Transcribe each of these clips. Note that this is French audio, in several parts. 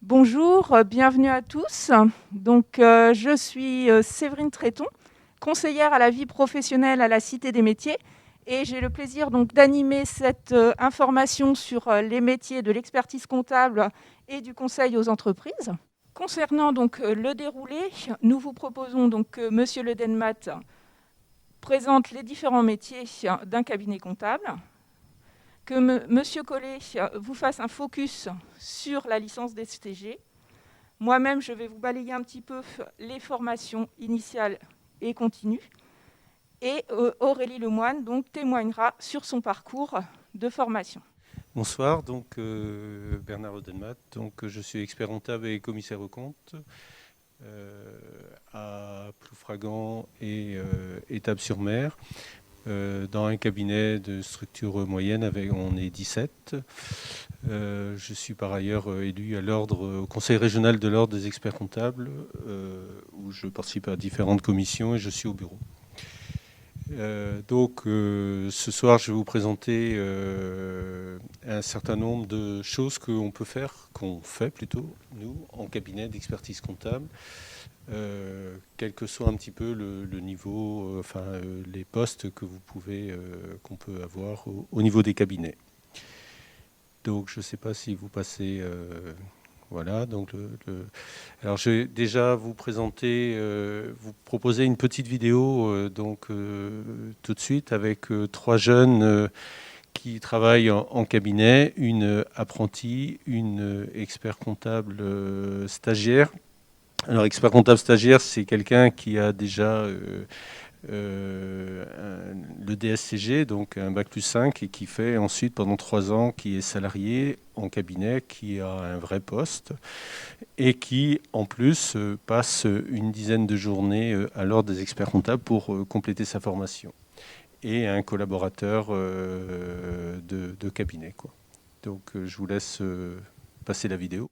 Bonjour, bienvenue à tous. Je suis Séverine Tréton, conseillère à la vie professionnelle à la Cité des métiers et j'ai le plaisir d'animer cette information sur les métiers de l'expertise comptable et du conseil aux entreprises. Concernant le déroulé, nous vous proposons que Monsieur Le Denmat présente les différents métiers d'un cabinet comptable, que Monsieur Collet vous fasse un focus sur la licence d'STG. Moi-même, je vais vous balayer un petit peu les formations initiales et continues. Et Aurélie Lemoine témoignera sur son parcours de formation. Bonsoir, Bernard Odenmat, je suis expert comptable et commissaire aux comptes à Ploufragan et Étapes-sur-Mer, dans un cabinet de structure moyenne, on est 17. Je suis par ailleurs élu au Conseil régional de l'Ordre des experts comptables, où je participe à différentes commissions et je suis au bureau. Ce soir, je vais vous présenter un certain nombre de choses qu'on fait plutôt, nous, en cabinet d'expertise comptable, quel que soit un petit peu le niveau, les postes qu'on peut avoir au niveau des cabinets. Donc, je ne sais pas si vous passez... Voilà, alors je vais déjà vous présenter, vous proposer une petite vidéo tout de suite avec trois jeunes qui travaillent en cabinet, une apprentie, une expert comptable stagiaire. Alors expert comptable stagiaire, c'est quelqu'un qui a déjà le DSCG, donc un bac+5, et qui fait ensuite pendant 3 ans, qui est salarié en cabinet, qui a un vrai poste, et qui en plus passe une dizaine de journées à l'ordre des experts comptables pour compléter sa formation, et un collaborateur de cabinet, quoi. Donc je vous laisse passer la vidéo.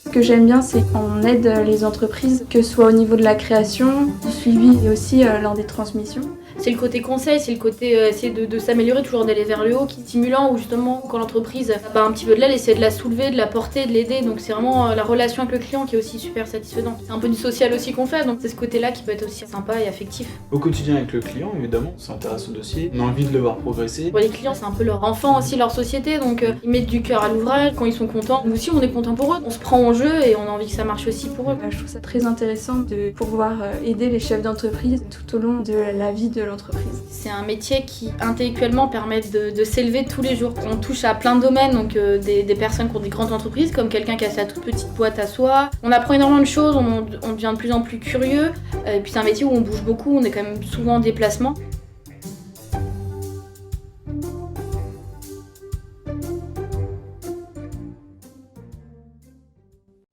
Ce que j'aime bien, c'est qu'on aide les entreprises, que ce soit au niveau de la création, du suivi et aussi lors des transmissions. C'est le côté conseil, c'est le côté essayer de s'améliorer, toujours d'aller vers le haut, qui est stimulant, où justement quand l'entreprise a un petit peu de l'aile, essayer de la soulever, de la porter, de l'aider. Donc c'est vraiment la relation avec le client qui est aussi super satisfaisante. C'est un peu du social aussi qu'on fait, donc c'est ce côté-là qui peut être aussi sympa et affectif. Au quotidien avec le client, évidemment, on s'intéresse au dossier, on a envie de le voir progresser. Pour les clients, c'est un peu leur enfant aussi, leur société, donc ils mettent du cœur à l'ouvrage, quand ils sont contents. Nous aussi, on est contents pour eux, on se prend en jeu et on a envie que ça marche aussi pour eux. Je trouve ça très intéressant de pouvoir aider les chefs d'entreprise tout au long de la vie de l'entreprise. C'est un métier qui intellectuellement permet de s'élever tous les jours. On touche à plein de domaines, donc des personnes qui ont des grandes entreprises, comme quelqu'un qui a sa toute petite boîte à soi. On apprend énormément de choses, on devient de plus en plus curieux. Et puis c'est un métier où on bouge beaucoup, on est quand même souvent en déplacement.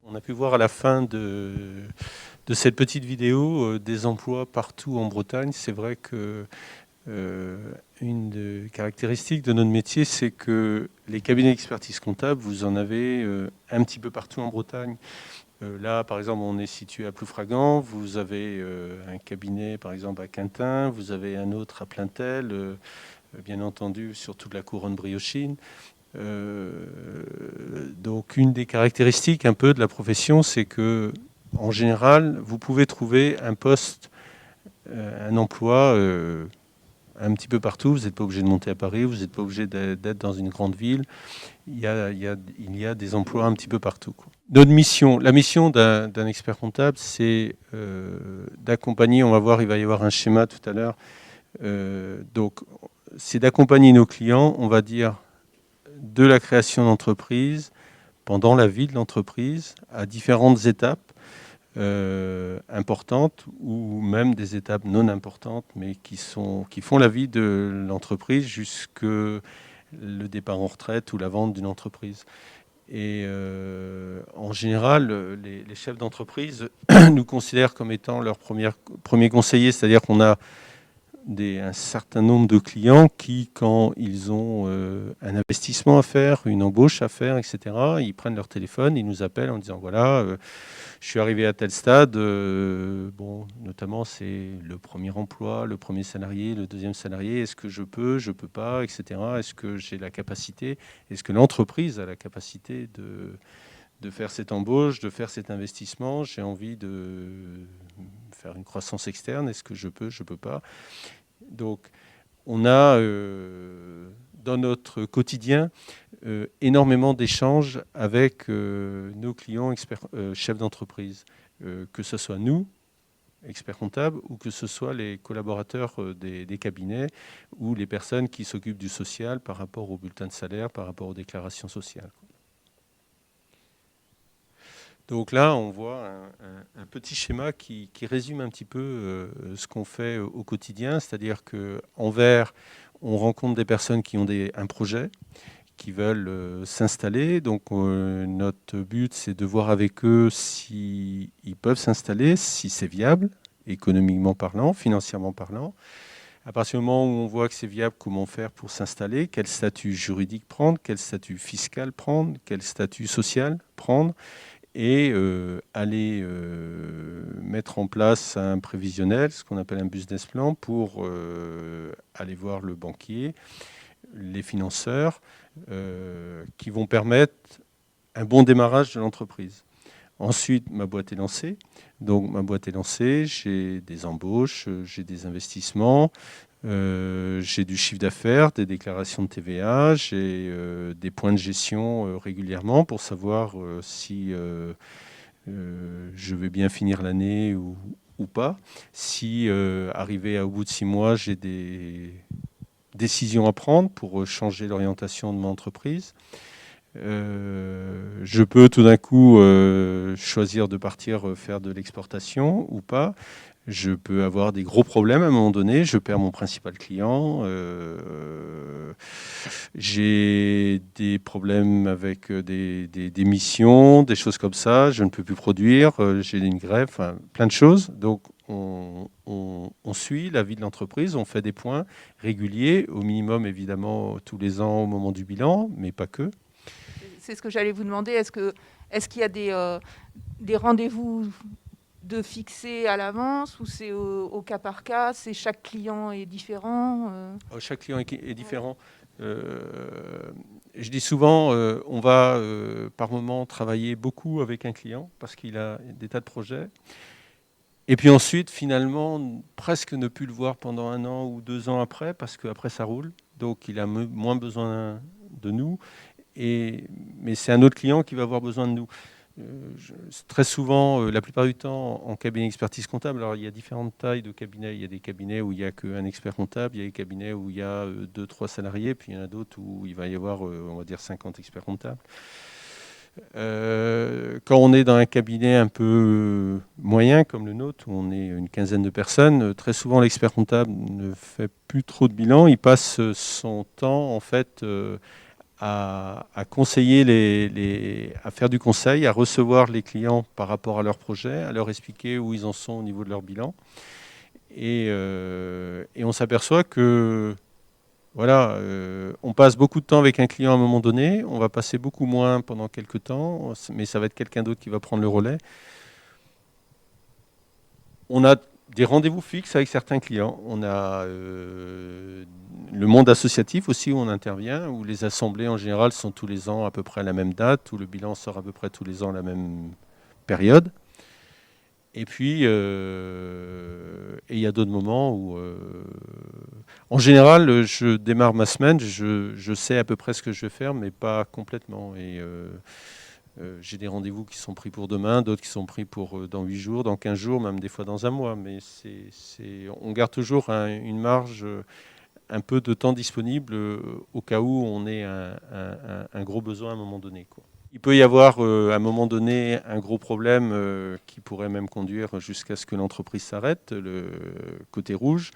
On a pu voir à la fin de cette petite vidéo des emplois partout en Bretagne. C'est vrai que une des caractéristiques de notre métier, c'est que les cabinets d'expertise comptable, vous en avez un petit peu partout en Bretagne. Là, par exemple, on est situé à Ploufragan. Vous avez un cabinet, par exemple, à Quintin. Vous avez un autre à Plaintel, bien entendu, sur toute la couronne briochine. Donc, une des caractéristiques un peu de la profession, c'est que, en général, vous pouvez trouver un poste, un emploi un petit peu partout. Vous n'êtes pas obligé de monter à Paris, vous n'êtes pas obligé d'être dans une grande ville. Il y a des emplois un petit peu partout, quoi. Notre mission, la mission d'un expert comptable, c'est d'accompagner, on va voir, il va y avoir un schéma tout à l'heure, c'est d'accompagner nos clients, on va dire, de la création d'entreprise, pendant la vie de l'entreprise, à différentes étapes importantes ou même des étapes non importantes, mais qui font la vie de l'entreprise jusque le départ en retraite ou la vente d'une entreprise. Et en général, les chefs d'entreprise nous considèrent comme étant leur premier conseiller, c'est-à-dire qu'on a un certain nombre de clients qui, quand ils ont un investissement à faire, une embauche à faire, etc., ils prennent leur téléphone, ils nous appellent en disant voilà, je suis arrivé à tel stade, bon, notamment c'est le premier emploi, le premier salarié, le deuxième salarié, est-ce que je peux pas, etc. Est-ce que j'ai la capacité, est-ce que l'entreprise a la capacité de faire cette embauche, de faire cet investissement, j'ai envie de faire une croissance externe, est-ce que je peux pas. Donc, on a dans notre quotidien énormément d'échanges avec nos clients chefs d'entreprise, que ce soit nous, experts comptables, ou que ce soit les collaborateurs des cabinets ou les personnes qui s'occupent du social par rapport au bulletin de salaire, par rapport aux déclarations sociales. Donc là, on voit un petit schéma qui résume un petit peu ce qu'on fait au quotidien, c'est-à-dire qu'en vert, on rencontre des personnes qui ont un projet, qui veulent s'installer. Donc notre but, c'est de voir avec eux s'ils peuvent s'installer, si c'est viable, économiquement parlant, financièrement parlant. À partir du moment où on voit que c'est viable, comment faire pour s'installer, quel statut juridique prendre, quel statut fiscal prendre, quel statut social prendre, et aller mettre en place un prévisionnel, ce qu'on appelle un business plan, pour aller voir le banquier, les financeurs, qui vont permettre un bon démarrage de l'entreprise. Ensuite, ma boîte est lancée. Donc, ma boîte est lancée, j'ai des embauches, j'ai des investissements, j'ai du chiffre d'affaires, des déclarations de TVA, j'ai des points de gestion régulièrement pour savoir si je vais bien finir l'année ou pas. Si, arrivé au bout de 6 mois, j'ai des décisions à prendre pour changer l'orientation de mon entreprise. Je peux tout d'un coup choisir de partir faire de l'exportation ou pas. Je peux avoir des gros problèmes à un moment donné. Je perds mon principal client. J'ai des problèmes avec des missions, des choses comme ça. Je ne peux plus produire. J'ai une grève, enfin, plein de choses. Donc, on suit la vie de l'entreprise. On fait des points réguliers, au minimum, évidemment, tous les ans au moment du bilan, mais pas que. C'est ce que j'allais vous demander. Est-ce qu'il y a des rendez-vous de fixer à l'avance ou c'est au cas par cas, c'est chaque client est différent Chaque client est différent. Je dis souvent, on va par moment travailler beaucoup avec un client parce qu'il a des tas de projets. Et puis ensuite, finalement, presque ne plus le voir pendant 1 an ou 2 ans après parce qu'après ça roule. Donc il a moins besoin de nous. Mais c'est un autre client qui va avoir besoin de nous. Très souvent, la plupart du temps, en cabinet d'expertise comptable, alors il y a différentes tailles de cabinets. Il y a des cabinets où il n'y a qu'un expert comptable, il y a des cabinets où il y a 2-3 salariés, puis il y en a d'autres où il va y avoir, on va dire, 50 experts comptables. Quand on est dans un cabinet un peu moyen, comme le nôtre, où on est une quinzaine de personnes, très souvent l'expert comptable ne fait plus trop de bilan. Il passe son temps, en fait, à conseiller à faire du conseil, à recevoir les clients par rapport à leur projet, à leur expliquer où ils en sont au niveau de leur bilan. Et on s'aperçoit que voilà, on passe beaucoup de temps avec un client à un moment donné, on va passer beaucoup moins pendant quelques temps, mais ça va être quelqu'un d'autre qui va prendre le relais. On a des rendez-vous fixes avec certains clients. On a le monde associatif aussi où on intervient, où les assemblées en général sont tous les ans à peu près à la même date, où le bilan sort à peu près tous les ans à la même période. Et puis, il y a d'autres moments où, en général, je démarre ma semaine, je sais à peu près ce que je vais faire, mais pas complètement. Et j'ai des rendez-vous qui sont pris pour demain, d'autres qui sont pris pour dans 8 jours, dans 15 jours, même des fois dans 1 mois. Mais on garde toujours une marge, un peu de temps disponible au cas où on ait un gros besoin à un moment donné, quoi. Il peut y avoir à un moment donné un gros problème qui pourrait même conduire jusqu'à ce que l'entreprise s'arrête, le côté rouge.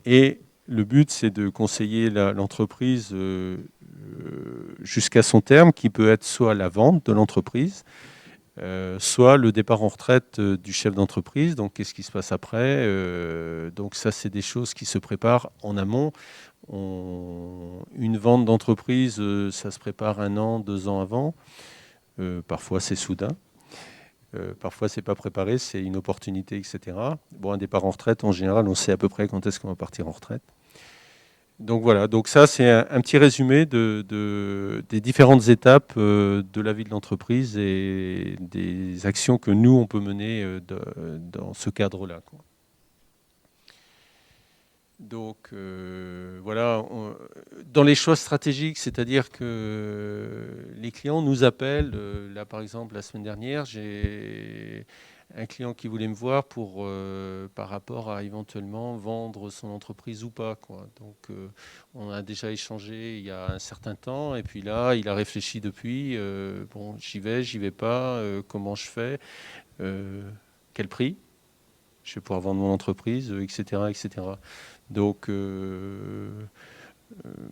Et le but, c'est de conseiller l'entreprise jusqu'à son terme, qui peut être soit la vente de l'entreprise, soit le départ en retraite du chef d'entreprise. Donc, qu'est-ce qui se passe après ? Donc, ça, c'est des choses qui se préparent en amont. Une vente d'entreprise, ça se prépare 1 an, 2 ans avant. Parfois, c'est soudain. Parfois, c'est pas préparé, c'est une opportunité, etc. Bon, un départ en retraite, en général, on sait à peu près quand est-ce qu'on va partir en retraite. Donc voilà, donc ça c'est un petit résumé des différentes étapes de la vie de l'entreprise et des actions que nous, on peut mener dans ce cadre-là, quoi. Donc voilà, dans les choix stratégiques, c'est-à-dire que les clients nous appellent. Là, par exemple, la semaine dernière, j'ai un client qui voulait me voir par rapport à éventuellement vendre son entreprise ou pas, quoi. Donc, on a déjà échangé il y a un certain temps, et puis là, il a réfléchi depuis. Bon, j'y vais pas, comment je fais, quel prix je vais pouvoir vendre mon entreprise, etc., etc. Donc,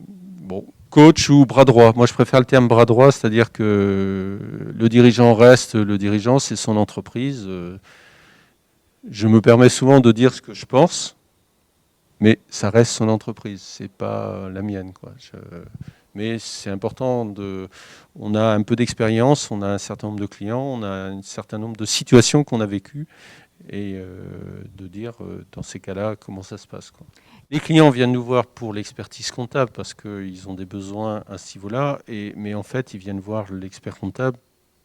bon, coach ou bras droit. Moi, je préfère le terme bras droit, c'est-à-dire que le dirigeant reste le dirigeant, c'est son entreprise. Je me permets souvent de dire ce que je pense, mais ça reste son entreprise, c'est pas la mienne, quoi. Mais c'est important on a un peu d'expérience, on a un certain nombre de clients, on a un certain nombre de situations qu'on a vécues, et de dire dans ces cas-là comment ça se passe, quoi. Les clients viennent nous voir pour l'expertise comptable parce qu'ils ont des besoins à ce niveau-là, mais en fait ils viennent voir l'expert comptable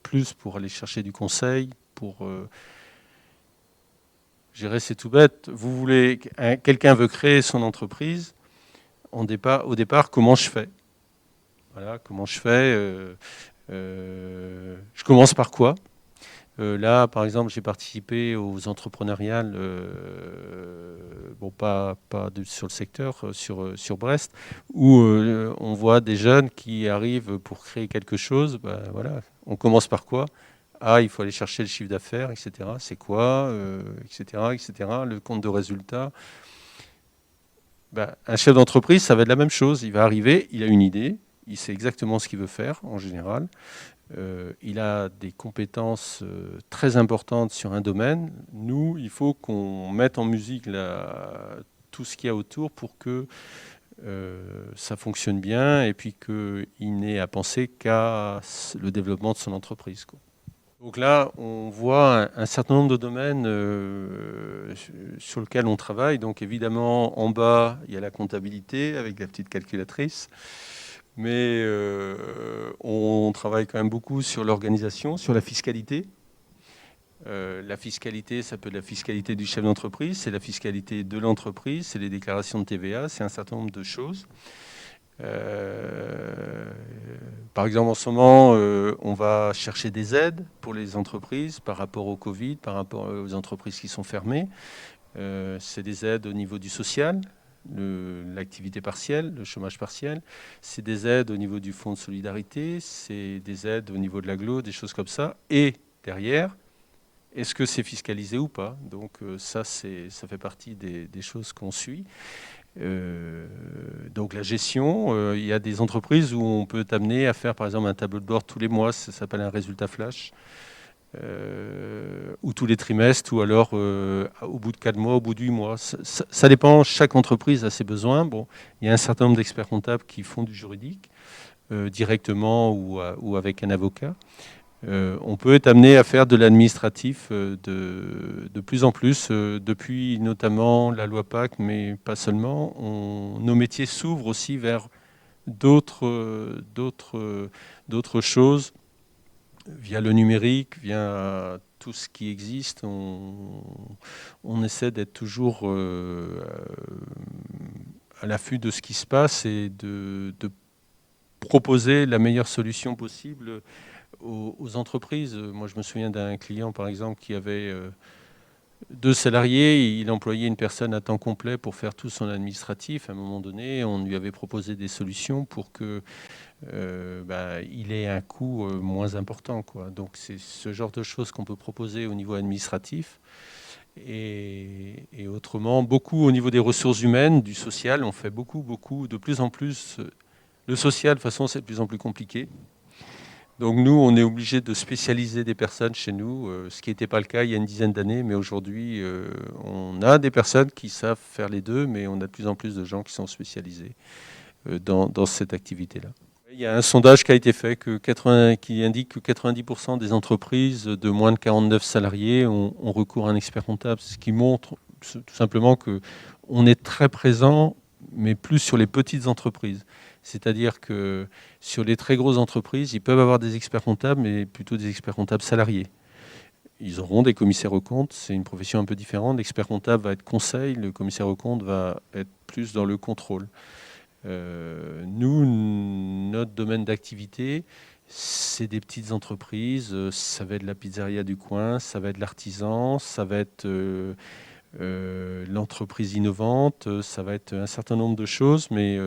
plus pour aller chercher du conseil, pour gérer. C'est tout bête. Quelqu'un veut créer son entreprise. Au départ, comment je fais ? Voilà, comment je fais ? Je commence par quoi ? Là, par exemple, j'ai participé aux entrepreneuriales, bon, pas sur le secteur, sur Brest, où on voit des jeunes qui arrivent pour créer quelque chose. Ben, voilà, on commence par quoi ? Il faut aller chercher le chiffre d'affaires, etc. C'est quoi, etc., etc. Le compte de résultat. Ben, un chef d'entreprise, ça va être la même chose. Il va arriver, il a une idée, il sait exactement ce qu'il veut faire en général. Il a des compétences très importantes sur un domaine. Nous, il faut qu'on mette en musique tout ce qu'il y a autour pour que ça fonctionne bien et puis qu'il n'ait à penser qu'à le développement de son entreprise, quoi. Donc là, on voit un certain nombre de domaines sur lesquels on travaille. Donc évidemment, en bas, il y a la comptabilité avec la petite calculatrice. Mais on travaille quand même beaucoup sur l'organisation, sur la fiscalité. La fiscalité, ça peut être la fiscalité du chef d'entreprise, c'est la fiscalité de l'entreprise, c'est les déclarations de TVA, c'est un certain nombre de choses. Par exemple, en ce moment, on va chercher des aides pour les entreprises par rapport au Covid, par rapport aux entreprises qui sont fermées. C'est des aides au niveau du social, l'activité partielle, le chômage partiel. C'est des aides au niveau du fonds de solidarité, c'est des aides au niveau de l'agglo, des choses comme ça. Et derrière, est-ce que c'est fiscalisé ou pas ? Donc ça fait partie des choses qu'on suit. Donc la gestion, il y a des entreprises où on peut t'amener à faire par exemple un tableau de bord tous les mois, ça s'appelle un résultat flash, ou tous les trimestres, ou alors au bout de 4 mois, au bout de 8 mois. Ça dépend, chaque entreprise a ses besoins. Bon, il y a un certain nombre d'experts comptables qui font du juridique, directement ou avec un avocat. On peut être amené à faire de l'administratif de plus en plus, depuis notamment la loi PAC, mais pas seulement. Nos métiers s'ouvrent aussi vers d'autres choses, via le numérique, via tout ce qui existe. On essaie d'être toujours à l'affût de ce qui se passe et de proposer la meilleure solution possible aux entreprises. Moi, je me souviens d'un client, par exemple, qui avait 2 salariés. Il employait une personne à temps complet pour faire tout son administratif. À un moment donné, on lui avait proposé des solutions pour que il ait un coût moins important, quoi. Donc, c'est ce genre de choses qu'on peut proposer au niveau administratif. Et autrement, beaucoup au niveau des ressources humaines, du social. On fait beaucoup, de plus en plus. Le social, de toute façon, c'est de plus en plus compliqué. Donc nous, on est obligé de spécialiser des personnes chez nous, ce qui n'était pas le cas il y a une dizaine d'années, mais aujourd'hui, on a des personnes qui savent faire les deux, mais on a de plus en plus de gens qui sont spécialisés dans cette activité-là. Il y a un sondage qui a été fait qui indique que 90% des entreprises de moins de 49 salariés ont recours à un expert comptable, ce qui montre tout simplement qu'on est très présent, mais plus sur les petites entreprises. C'est-à-dire que sur les très grosses entreprises, ils peuvent avoir des experts comptables, mais plutôt des experts comptables salariés. Ils auront des commissaires aux comptes, c'est une profession un peu différente. L'expert comptable va être conseil, le commissaire aux comptes va être plus dans le contrôle. Nous, notre domaine d'activité, c'est des petites entreprises, ça va être la pizzeria du coin, ça va être l'artisan, ça va être l'entreprise innovante, ça va être un certain nombre de choses, mais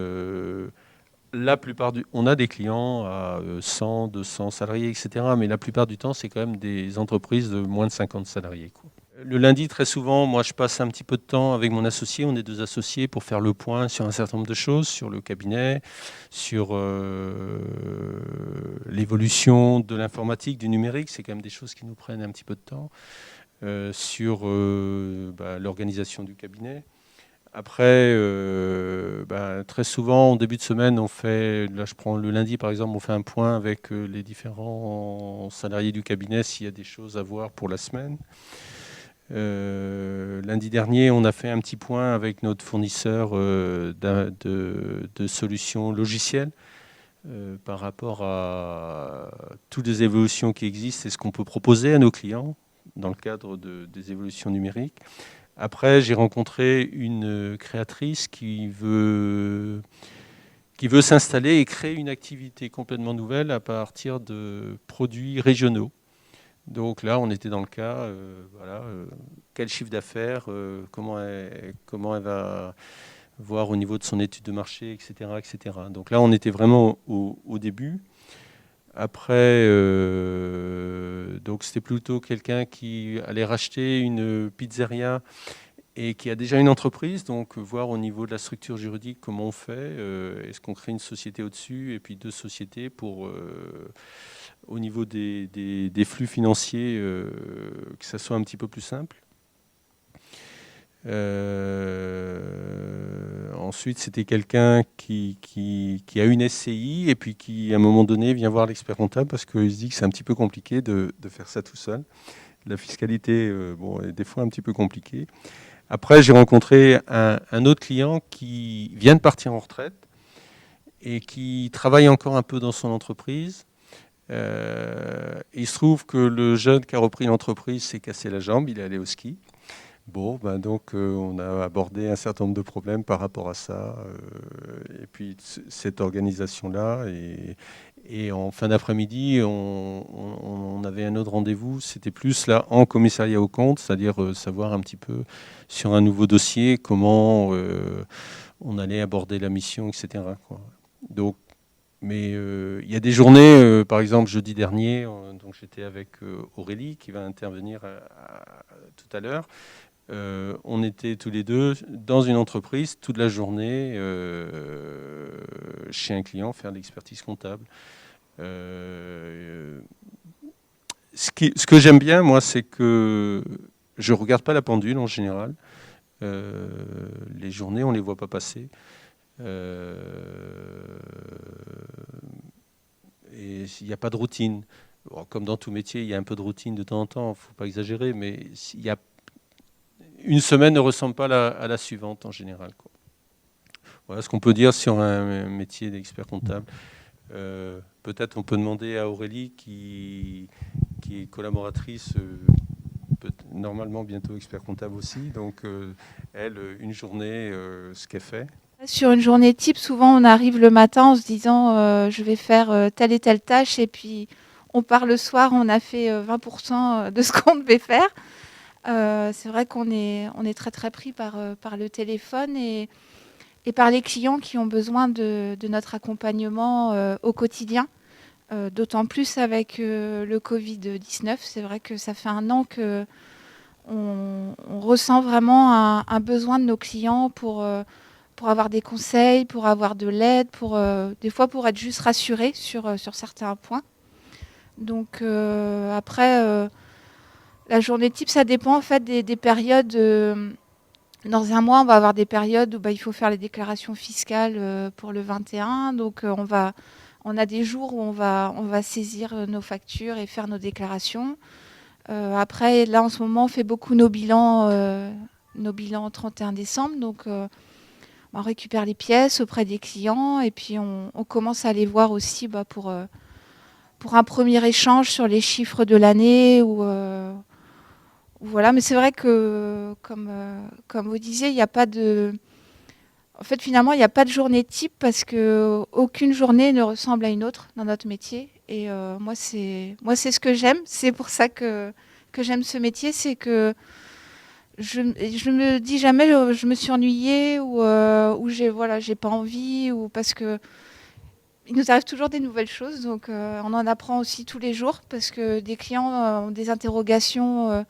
on a des clients à 100, 200 salariés, etc. Mais la plupart du temps, c'est quand même des entreprises de moins de 50 salariés, quoi. Le lundi, très souvent, moi, je passe un petit peu de temps avec mon associé. On est 2 associés pour faire le point sur un certain nombre de choses, sur le cabinet, sur l'évolution de l'informatique, du numérique. C'est quand même des choses qui nous prennent un petit peu de temps. Sur l'organisation du cabinet. Après, très souvent, en début de semaine, là je prends le lundi par exemple, on fait un point avec les différents salariés du cabinet s'il y a des choses à voir pour la semaine. Lundi dernier, on a fait un petit point avec notre fournisseur de solutions logicielles par rapport à toutes les évolutions qui existent et ce qu'on peut proposer à nos clients dans le cadre des évolutions numériques. Après, j'ai rencontré une créatrice qui veut s'installer et créer une activité complètement nouvelle à partir de produits régionaux. Donc là, on était dans le cas, quel chiffre d'affaires, comment elle va voir au niveau de son étude de marché, etc., etc. Donc là, on était vraiment au début. Après, donc c'était plutôt quelqu'un qui allait racheter une pizzeria et qui a déjà une entreprise, donc voir au niveau de la structure juridique comment on fait, est-ce qu'on crée une société au-dessus et puis 2 sociétés pour, au niveau des flux financiers, que ça soit un petit peu plus simple. Ensuite, c'était quelqu'un qui a une SCI et puis qui, à un moment donné, vient voir l'expert comptable parce qu'il se dit que c'est un petit peu compliqué de faire ça tout seul. La fiscalité, est des fois un petit peu compliquée. Après, j'ai rencontré un autre client qui vient de partir en retraite et qui travaille encore un peu dans son entreprise. Il se trouve que le jeune qui a repris l'entreprise s'est cassé la jambe, il est allé au ski. Donc on a abordé un certain nombre de problèmes par rapport à ça, et puis cette organisation-là. Et en fin d'après-midi, on avait un autre rendez-vous, c'était plus là en commissariat aux comptes, c'est-à-dire savoir un petit peu sur un nouveau dossier comment on allait aborder la mission, etc., quoi. Donc, mais il y a des journées, par exemple jeudi dernier, donc j'étais avec Aurélie qui va intervenir tout à l'heure. On était tous les deux dans une entreprise toute la journée chez un client faire de l'expertise comptable. Ce que j'aime bien, moi, c'est que je ne regarde pas la pendule en général. Les journées, on ne les voit pas passer. Et il n'y a pas de routine. Bon, comme dans tout métier, il y a un peu de routine de temps en temps, il ne faut pas exagérer, mais une semaine ne ressemble pas à la suivante en général, quoi. Voilà ce qu'on peut dire sur un métier d'expert comptable. Peut-être on peut demander à Aurélie, qui est collaboratrice, normalement bientôt expert comptable aussi, donc elle, une journée, ce qu'elle fait. Sur une journée type, souvent on arrive le matin en se disant je vais faire telle et telle tâche et puis on part le soir, on a fait 20% de ce qu'on devait faire. C'est vrai qu'on est très très pris par le téléphone et par les clients qui ont besoin de notre accompagnement au quotidien. D'autant plus avec le Covid-19, c'est vrai que ça fait 1 an qu'on ressent vraiment un besoin de nos clients pour avoir des conseils, pour avoir de l'aide, des fois pour être juste rassurés sur certains points. Donc après, la journée type, ça dépend en fait des périodes. Dans un mois, on va avoir des périodes où il faut faire les déclarations fiscales pour le 21. Donc on a des jours où on va saisir nos factures et faire nos déclarations. Après, là, en ce moment, on fait beaucoup nos bilans 31 décembre. Donc, on récupère les pièces auprès des clients et puis on commence à les voir aussi pour un premier échange sur les chiffres de l'année. Voilà. Mais c'est vrai que, comme vous disiez, il n'y a pas de... En fait, finalement, il n'y a pas de journée type parce qu'aucune journée ne ressemble à une autre dans notre métier. Et moi, c'est ce que j'aime. C'est pour ça que j'aime ce métier. C'est que je me dis jamais je me suis ennuyée ou j'ai pas envie ou parce que il nous arrive toujours des nouvelles choses. Donc, on en apprend aussi tous les jours parce que des clients ont des interrogations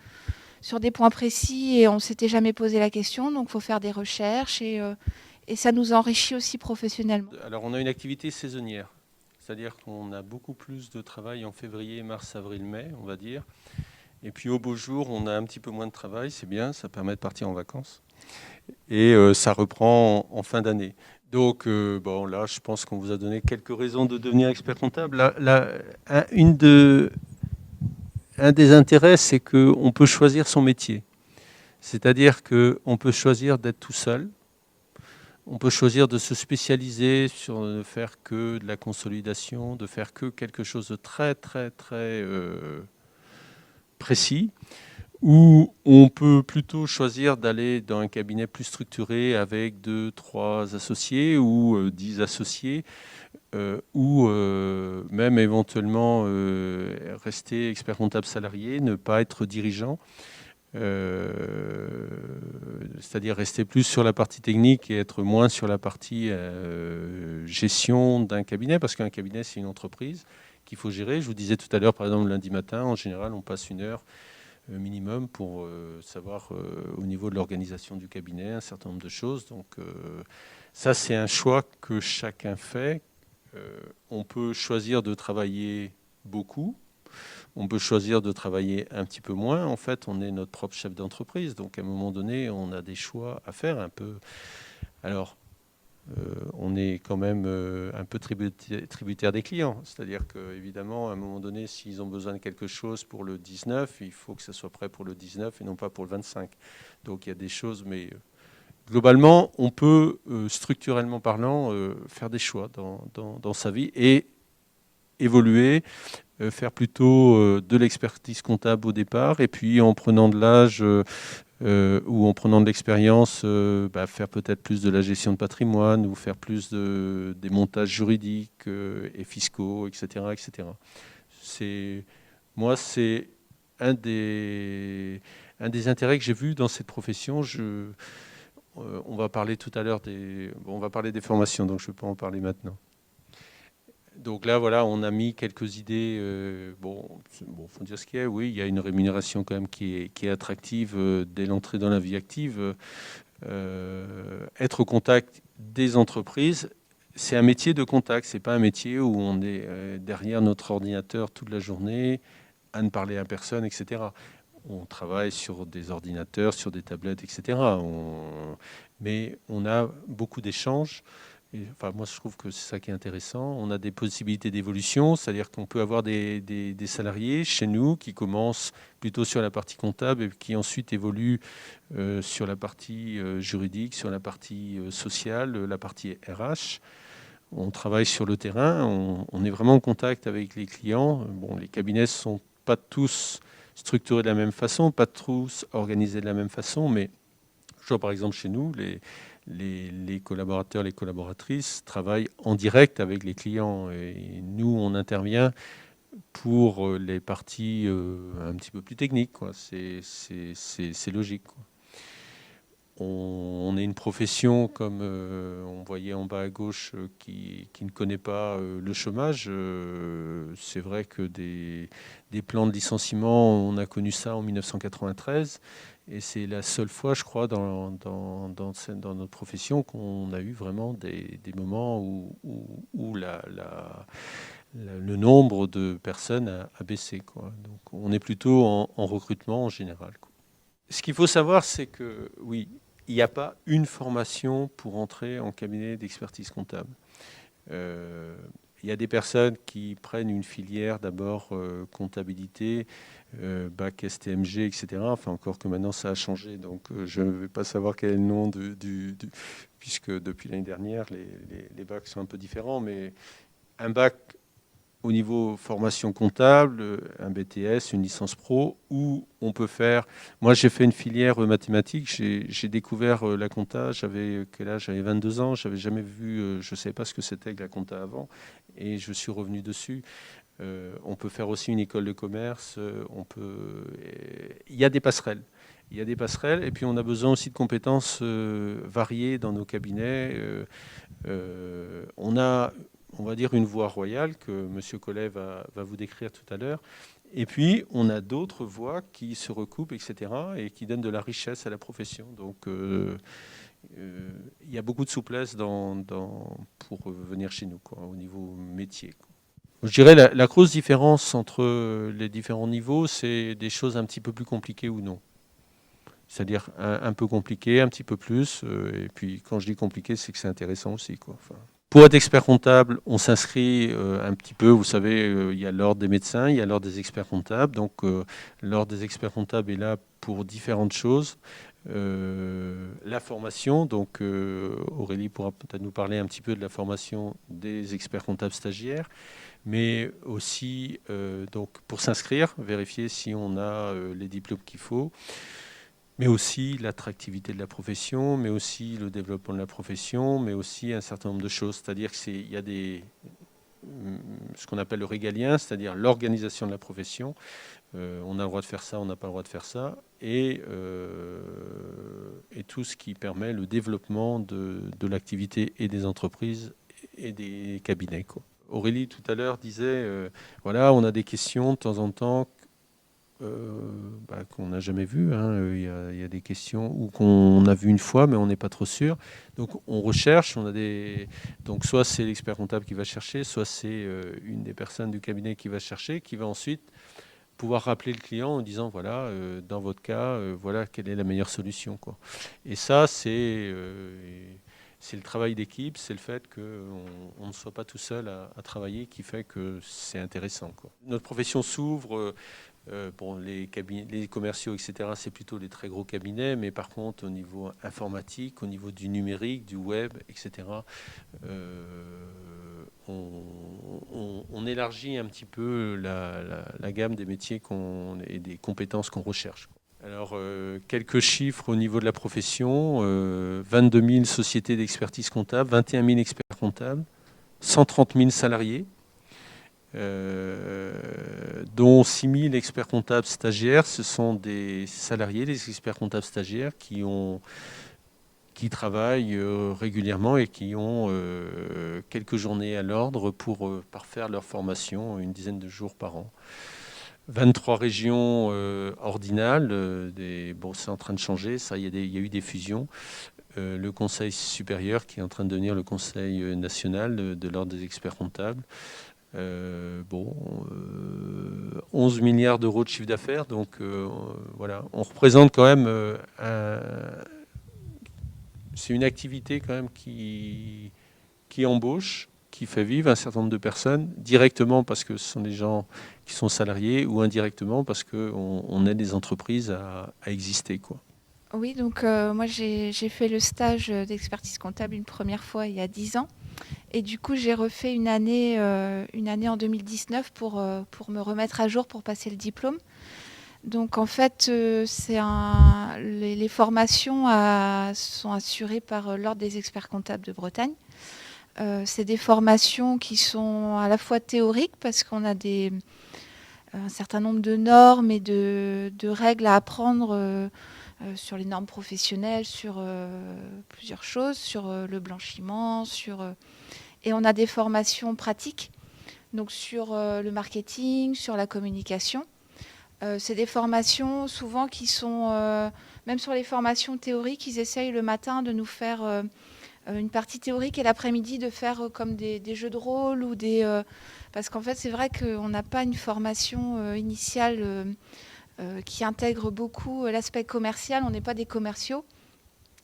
sur des points précis et on s'était jamais posé la question. Donc, il faut faire des recherches et ça nous enrichit aussi professionnellement. Alors, on a une activité saisonnière, c'est-à-dire qu'on a beaucoup plus de travail en février, mars, avril, mai, on va dire. Et puis au beau jour, on a un petit peu moins de travail, c'est bien, ça permet de partir en vacances. Et ça reprend en fin d'année. Donc, là, je pense qu'on vous a donné quelques raisons de devenir expert comptable. Un des intérêts, c'est qu'on peut choisir son métier. C'est-à-dire qu'on peut choisir d'être tout seul. On peut choisir de se spécialiser sur ne faire que de la consolidation, de faire que quelque chose de très, très, très précis, ou on peut plutôt choisir d'aller dans un cabinet plus structuré avec 2, 3 associés ou 10 associés, ou même éventuellement rester expert comptable salarié, ne pas être dirigeant. C'est-à-dire rester plus sur la partie technique et être moins sur la partie gestion d'un cabinet, parce qu'un cabinet, c'est une entreprise qu'il faut gérer. Je vous disais tout à l'heure, par exemple, lundi matin, en général, on passe 1 heure minimum pour savoir au niveau de l'organisation du cabinet un certain nombre de choses. Donc ça, c'est un choix que chacun fait. On peut choisir de travailler beaucoup. On peut choisir de travailler un petit peu moins. En fait, on est notre propre chef d'entreprise. Donc, à un moment donné, on a des choix à faire un peu. Alors, on est quand même un peu tributaire des clients. C'est-à-dire qu'évidemment, à un moment donné, s'ils ont besoin de quelque chose pour le 19, il faut que ça soit prêt pour le 19 et non pas pour le 25. Donc, il y a des choses, mais globalement, on peut, structurellement parlant, faire des choix dans sa vie et évoluer, faire plutôt de l'expertise comptable au départ, et puis en prenant de l'âge ou en prenant de l'expérience, faire peut-être plus de la gestion de patrimoine ou faire plus des montages juridiques et fiscaux, etc. etc. Moi, c'est un des intérêts que j'ai vu dans cette profession. On va parler tout à l'heure on va parler des formations, donc je ne vais pas en parler maintenant. Donc là, voilà, on a mis quelques idées. Faut dire ce qu'il y a. Oui, il y a une rémunération quand même qui est attractive dès l'entrée dans la vie active. Être au contact des entreprises, c'est un métier de contact. C'est pas un métier où on est derrière notre ordinateur toute la journée à ne parler à personne, etc. On travaille sur des ordinateurs, sur des tablettes, etc. Mais on a beaucoup d'échanges. Moi, je trouve que c'est ça qui est intéressant. On a des possibilités d'évolution, c'est-à-dire qu'on peut avoir des salariés chez nous qui commencent plutôt sur la partie comptable et qui ensuite évoluent sur la partie juridique, sur la partie sociale, la partie RH. On travaille sur le terrain, on est vraiment en contact avec les clients. Bon, les cabinets ne sont pas tous structurés de la même façon, pas tous organisés de la même façon, mais je vois par exemple chez nous, les collaborateurs, les collaboratrices travaillent en direct avec les clients et nous, on intervient pour les parties un petit peu plus techniques, quoi. C'est logique, quoi. On est une profession, comme on voyait en bas à gauche, qui ne connaît pas le chômage. C'est vrai que des plans de licenciement, on a connu ça en 1993. Et c'est la seule fois, je crois, dans notre profession qu'on a eu vraiment des moments où le nombre de personnes a baissé, quoi. Donc on est plutôt en recrutement en général, quoi. Ce qu'il faut savoir, c'est que oui, il n'y a pas une formation pour entrer en cabinet d'expertise comptable. Il y a des personnes qui prennent une filière d'abord comptabilité, bac STMG, etc. Enfin, encore que maintenant ça a changé, donc je ne vais pas savoir quel est le nom puisque depuis l'année dernière, les bacs sont un peu différents, mais un bac au niveau formation comptable, un BTS, une licence pro, où on peut faire... Moi, j'ai fait une filière mathématiques, j'ai découvert la compta, j'avais 22 ans, j'avais jamais vu, je ne savais pas ce que c'était que la compta avant, et je suis revenu dessus. On peut faire aussi une école de commerce, il y a des passerelles. Il y a des passerelles, et puis on a besoin aussi de compétences variées dans nos cabinets. On a... on va dire une voie royale que M. Collet va vous décrire tout à l'heure. Et puis, on a d'autres voies qui se recoupent, etc., et qui donnent de la richesse à la profession. Donc, il y a beaucoup de souplesse pour venir chez nous, quoi, au niveau métier, quoi. Je dirais la grosse différence entre les différents niveaux, c'est des choses un petit peu plus compliquées ou non. C'est-à-dire un peu compliqué, un petit peu plus. Et puis, quand je dis compliqué, c'est que c'est intéressant aussi, quoi. Enfin, pour être expert comptable, on s'inscrit un petit peu, vous savez, il y a l'ordre des médecins, il y a l'ordre des experts comptables. Donc, l'ordre des experts comptables est là pour différentes choses. La formation, donc Aurélie pourra peut-être nous parler un petit peu de la formation des experts comptables stagiaires, mais aussi donc pour s'inscrire, vérifier si on a les diplômes qu'il faut, mais aussi l'attractivité de la profession, mais aussi le développement de la profession, mais aussi un certain nombre de choses. C'est-à-dire qu'il y a ce qu'on appelle le régalien, c'est-à-dire l'organisation de la profession. On a le droit de faire ça, on n'a pas le droit de faire ça, et tout ce qui permet le développement de l'activité et des entreprises et des cabinets, quoi. Aurélie, tout à l'heure, disait, voilà, on a des questions de temps en temps qu'on n'a jamais vues, hein. Il y a des questions ou qu'on a vues une fois, mais on n'est pas trop sûr. Donc, on recherche, donc soit c'est l'expert comptable qui va chercher, soit c'est une des personnes du cabinet qui va chercher, qui va ensuite pouvoir rappeler le client en disant, voilà, dans votre cas, voilà quelle est la meilleure solution, quoi. Et ça, c'est le travail d'équipe, c'est le fait qu'on ne soit pas tout seul à travailler qui fait que c'est intéressant, quoi. Notre profession s'ouvre, les commerciaux, etc., c'est plutôt les très gros cabinets, mais par contre, au niveau informatique, au niveau du numérique, du web, etc., on élargit un petit peu la gamme des métiers et des compétences qu'on recherche. Alors, quelques chiffres au niveau de la profession. 22 000 sociétés d'expertise comptable, 21 000 experts comptables, 130 000 salariés, dont 6 000 experts comptables stagiaires. Ce sont des salariés, des experts comptables stagiaires qui travaillent régulièrement et qui ont quelques journées à l'ordre pour parfaire leur formation, une dizaine de jours par an. 23 régions ordinales, c'est en train de changer, ça, il y a eu des fusions. Le Conseil supérieur qui est en train de devenir le Conseil national de l'ordre des experts comptables. 11 milliards d'euros de chiffre d'affaires, donc voilà, on représente quand même c'est une activité quand même qui embauche, qui fait vivre un certain nombre de personnes, directement parce que ce sont des gens qui sont salariés, ou indirectement parce qu'on aide des entreprises à exister, quoi. Oui, donc moi j'ai fait le stage d'expertise comptable une première fois il y a 10 ans. Et du coup, j'ai refait une année en 2019 pour me remettre à jour, pour passer le diplôme. Donc en fait, les formations sont assurées par l'Ordre des experts comptables de Bretagne. C'est des formations qui sont à la fois théoriques, parce qu'on a un certain nombre de normes et de règles à apprendre sur les normes professionnelles, sur plusieurs choses, sur le blanchiment, et on a des formations pratiques, donc sur le marketing, sur la communication. C'est des formations souvent qui sont, même sur les formations théoriques, ils essayent le matin de nous faire une partie théorique et l'après-midi de faire comme des jeux de rôle, Parce qu'en fait, c'est vrai qu'on n'a pas une formation initiale qui intègre beaucoup l'aspect commercial. On n'est pas des commerciaux.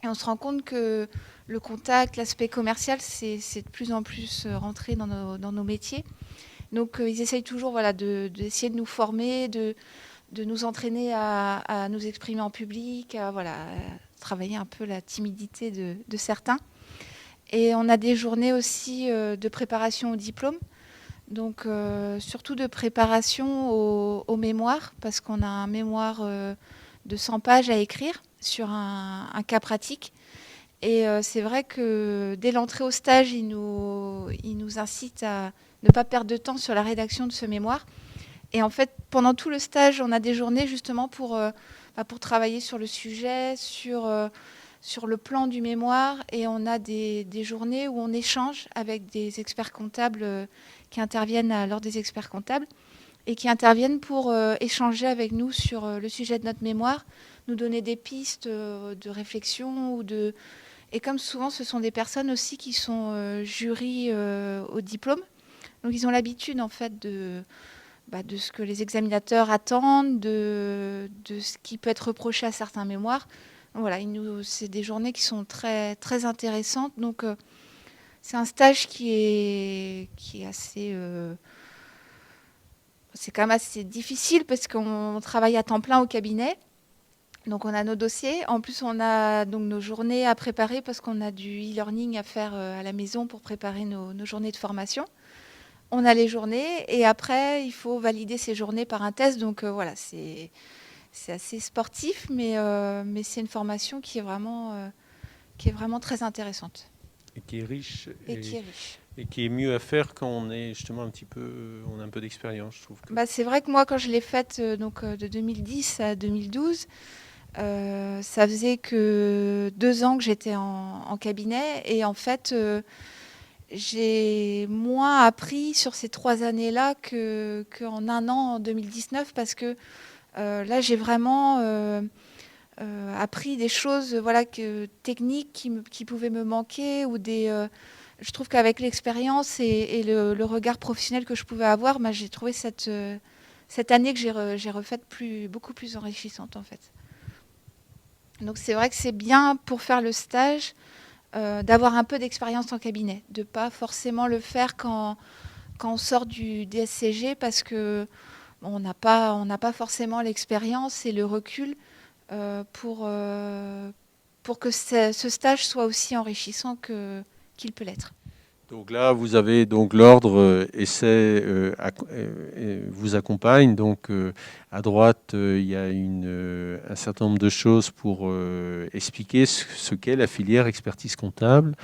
Et on se rend compte que le contact, l'aspect commercial, c'est de plus en plus rentré dans nos métiers. Donc, ils essayent toujours d'essayer de nous former, de nous entraîner à nous exprimer en public, à travailler un peu la timidité de certains. Et on a des journées aussi de préparation au diplôme, donc surtout de préparation au mémoire, parce qu'on a un mémoire de 100 pages à écrire sur un cas pratique. Et c'est vrai que dès l'entrée au stage, il nous incite à ne pas perdre de temps sur la rédaction de ce mémoire. Et en fait, pendant tout le stage, on a des journées justement pour travailler sur le sujet, sur le plan du mémoire. Et on a des journées où on échange avec des experts comptables qui interviennent lors des experts comptables et qui interviennent pour échanger avec nous sur le sujet de notre mémoire, nous donner des pistes de réflexion Et comme souvent, ce sont des personnes aussi qui sont jury au diplôme. Donc, ils ont l'habitude, en fait, de ce que les examinateurs attendent, de ce qui peut être reproché à certains mémoires. Donc, c'est des journées qui sont très, très intéressantes. Donc, c'est un stage qui est assez... c'est quand même assez difficile parce qu'on travaille à temps plein au cabinet. Donc, on a nos dossiers. En plus, on a donc nos journées à préparer parce qu'on a du e-learning à faire à la maison pour préparer nos journées de formation. On a les journées et après, il faut valider ces journées par un test. Donc, c'est assez sportif, mais c'est une formation qui est vraiment très intéressante. Et qui est riche. Qui est riche. Et qui est mieux à faire quand on est justement on a un peu d'expérience, je trouve. C'est vrai que moi, quand je l'ai faite de 2010 à 2012, ça faisait que 2 ans que j'étais en cabinet. Et en fait, j'ai moins appris sur ces 3 années-là qu'en 1 an, en 2019, parce que là, j'ai vraiment appris des choses techniques qui pouvaient me manquer ou je trouve qu'avec l'expérience et le regard professionnel que je pouvais avoir, j'ai trouvé cette année que j'ai refaite beaucoup plus enrichissante en fait. Donc c'est vrai que c'est bien pour faire le stage d'avoir un peu d'expérience en cabinet, de ne pas forcément le faire quand on sort du DSCG parce que on n'a pas forcément l'expérience et le recul pour que ce stage soit aussi enrichissant qu'il peut l'être. Donc là, vous avez donc l'ordre vous accompagne. Donc à droite, il y a un certain nombre de choses pour expliquer ce qu'est la filière expertise comptable.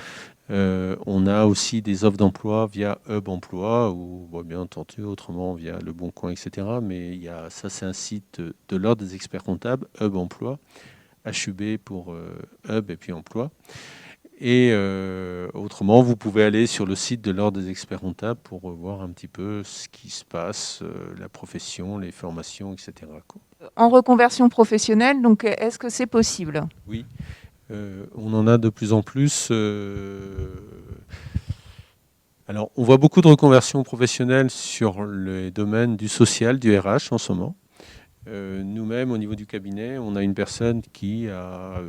On a aussi des offres d'emploi via Hub Emploi ou bien entendu autrement via Le Bon Coin, etc. Mais ça, c'est un site de l'ordre des experts comptables, Hub Emploi, HUB pour Hub et puis Emploi. Et autrement, vous pouvez aller sur le site de l'ordre des experts comptables pour voir un petit peu ce qui se passe, la profession, les formations, etc. En reconversion professionnelle, donc est-ce que c'est possible ? Oui. On en a de plus en plus. Alors, on voit beaucoup de reconversions professionnelles sur les domaines du social, du RH en ce moment. Nous-mêmes, au niveau du cabinet, on a une personne qui a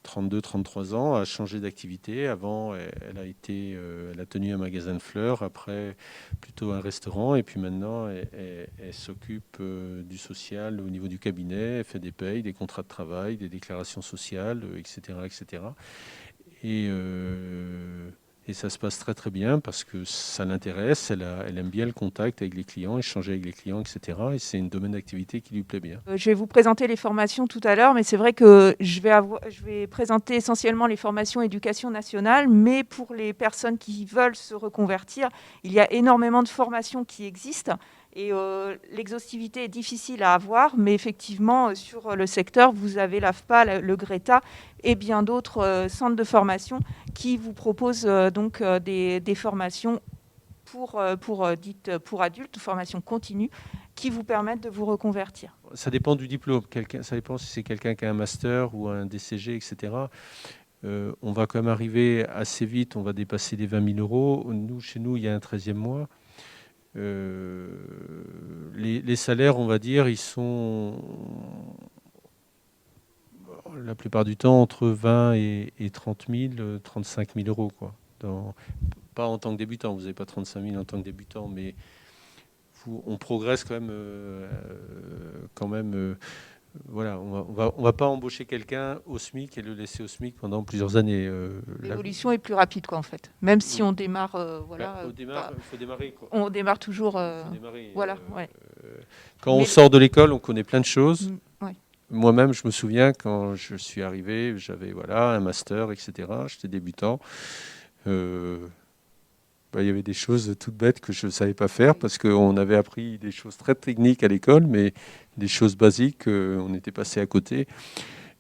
32-33 ans, a changé d'activité. Avant, elle a tenu un magasin de fleurs, après plutôt un restaurant, et puis maintenant, elle s'occupe du social au niveau du cabinet. Elle fait des payes, des contrats de travail, des déclarations sociales, etc., etc. Et ça se passe très très bien parce que ça l'intéresse, elle aime bien le contact avec les clients, échanger avec les clients, etc. Et c'est un domaine d'activité qui lui plaît bien. Je vais vous présenter les formations tout à l'heure, mais c'est vrai que je vais présenter essentiellement les formations éducation nationale, mais pour les personnes qui veulent se reconvertir, il y a énormément de formations qui existent. Et l'exhaustivité est difficile à avoir, mais effectivement, sur le secteur, vous avez l'AFPA, le GRETA et bien d'autres centres de formation qui vous proposent donc des formations pour adultes, formations continues, qui vous permettent de vous reconvertir. Ça dépend du diplôme. Ça dépend si c'est quelqu'un qui a un master ou un DCG, etc. On va quand même arriver assez vite, on va dépasser les 20 000 euros. Chez nous, il y a un 13e mois. Les salaires, on va dire, ils sont la plupart du temps entre 20 et 30 000, 35 000 euros, quoi. Pas en tant que débutant, vous n'avez pas 35 000 en tant que débutant, mais on progresse quand même. Voilà, on va pas embaucher quelqu'un au SMIC et le laisser au SMIC pendant plusieurs années. L'évolution est plus rapide, quoi, en fait. Même si on démarre, il faut démarrer, quoi. On démarre toujours. Faut démarrer, voilà, ouais. Quand on sort de l'école, on connaît plein de choses. Ouais. Moi-même, je me souviens quand je suis arrivé, j'avais un master, etc. J'étais débutant. Il y avait des choses toutes bêtes que je ne savais pas faire parce qu'on avait appris des choses très techniques à l'école, mais des choses basiques, on était passé à côté.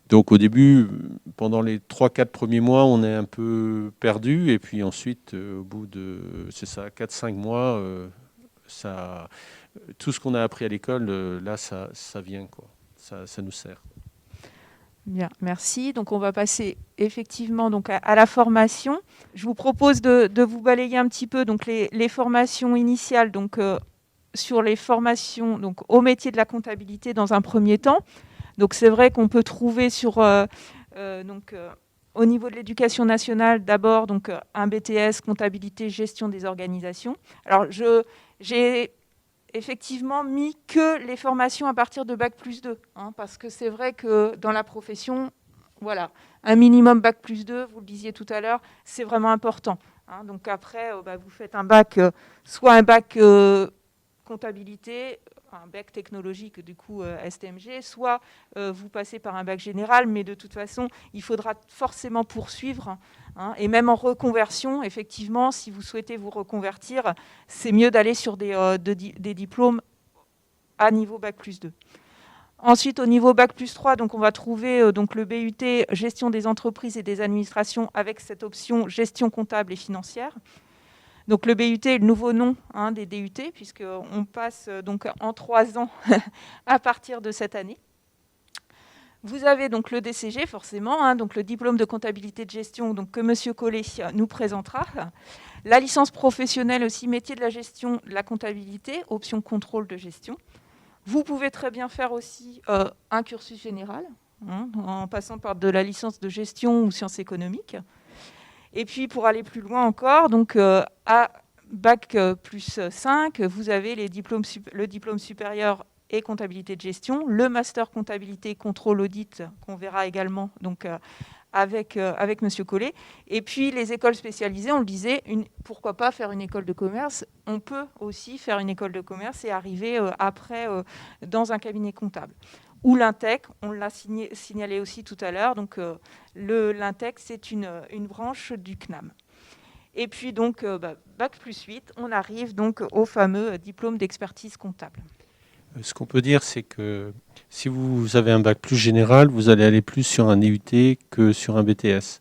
Donc au début, pendant les 3-4 premiers mois, on est un peu perdu. Et puis ensuite, au bout de 4-5 mois, tout ce qu'on a appris à l'école, là, ça vient, quoi. Ça nous sert. Bien, merci. Donc, on va passer effectivement donc à la formation. Je vous propose de vous balayer un petit peu donc les formations initiales donc, sur les formations donc, au métier de la comptabilité dans un premier temps. Donc, c'est vrai qu'on peut trouver au niveau de l'éducation nationale d'abord donc, un BTS comptabilité gestion des organisations. Alors, j'ai effectivement mis que les formations à partir de Bac+2, parce que c'est vrai que dans la profession, voilà, un minimum Bac+2, vous le disiez tout à l'heure, c'est vraiment important. Donc après, vous faites un bac, soit un bac comptabilité, un bac technologique, du coup STMG, soit vous passez par un bac général, mais de toute façon, il faudra forcément poursuivre. Et même en reconversion, effectivement, si vous souhaitez vous reconvertir, c'est mieux d'aller sur des diplômes à niveau Bac+2. Ensuite, au niveau Bac+3, donc on va trouver donc le BUT gestion des entreprises et des administrations avec cette option gestion comptable et financière. Donc le BUT est le nouveau nom des DUT, puisqu'on passe donc en 3 ans à partir de cette année. Vous avez donc le DCG, forcément, donc le diplôme de comptabilité de gestion donc, que M. Collet nous présentera. La licence professionnelle aussi, métier de la gestion, de la comptabilité, option contrôle de gestion. Vous pouvez très bien faire aussi un cursus général, en passant par de la licence de gestion ou sciences économiques. Et puis, pour aller plus loin encore, donc à Bac+5, vous avez le diplôme supérieur et comptabilité de gestion, le master comptabilité contrôle audit qu'on verra également donc, avec M. Collet. Et puis les écoles spécialisées, on le disait, pourquoi pas faire une école de commerce. On peut aussi faire une école de commerce et arriver après dans un cabinet comptable. Ou l'Intec, on l'a signalé aussi tout à l'heure. Donc l'Intec, c'est une branche du CNAM. Et puis donc Bac+8, on arrive donc au fameux diplôme d'expertise comptable. Ce qu'on peut dire, c'est que si vous avez un bac plus général, vous allez aller plus sur un DUT que sur un BTS.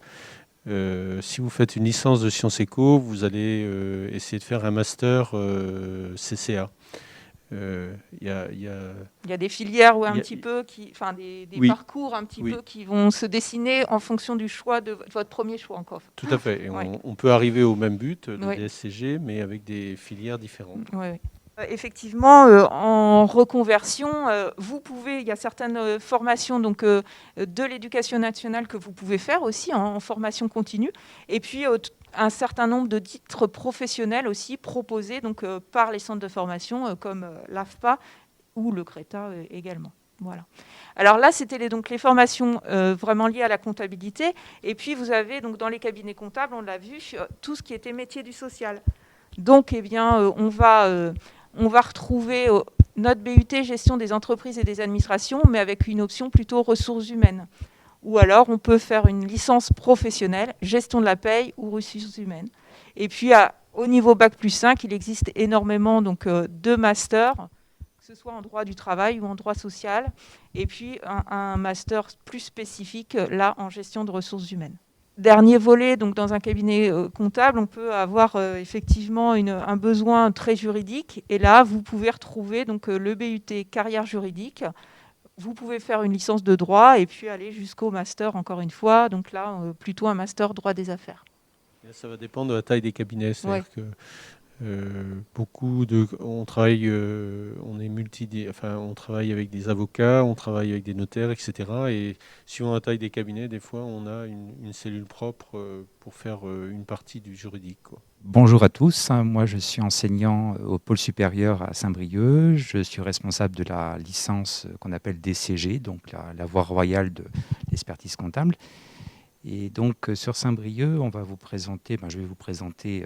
Si vous faites une licence de sciences éco, vous allez essayer de faire un master CCA. Il y a des filières des parcours un petit peu qui vont se dessiner en fonction du choix de votre premier choix encore. Tout à fait. Et on peut arriver au même but, le DSCG, mais avec des filières différentes. Oui. Effectivement, en reconversion, il y a certaines formations donc, de l'éducation nationale que vous pouvez faire aussi en formation continue. Et puis, un certain nombre de titres professionnels aussi proposés donc, par les centres de formation comme l'AFPA ou le CRETA également. Voilà. Alors là, c'était les formations vraiment liées à la comptabilité. Et puis, vous avez donc, dans les cabinets comptables, on l'a vu, tout ce qui était métier du social. Donc, on va retrouver notre BUT gestion des entreprises et des administrations, mais avec une option plutôt ressources humaines. Ou alors, on peut faire une licence professionnelle, gestion de la paye ou ressources humaines. Et puis, au niveau Bac+5, il existe énormément donc, de masters, que ce soit en droit du travail ou en droit social, et puis un master plus spécifique, là, en gestion de ressources humaines. Dernier volet, donc dans un cabinet comptable, on peut avoir effectivement un besoin très juridique. Et là, vous pouvez retrouver donc, le BUT carrière juridique. Vous pouvez faire une licence de droit et puis aller jusqu'au master, encore une fois. Donc là, plutôt un master droit des affaires. Ça va dépendre de la taille des cabinets. C'est-à-dire que On travaille, on travaille avec des avocats, on travaille avec des notaires, etc. Et suivant la taille des cabinets, des fois, on a une cellule propre pour faire une partie du juridique, quoi. Bonjour à tous, moi je suis enseignant au pôle supérieur à Saint-Brieuc. Je suis responsable de la licence qu'on appelle DCG, donc la voie royale de l'expertise comptable. Et donc sur Saint-Brieuc, je vais vous présenter.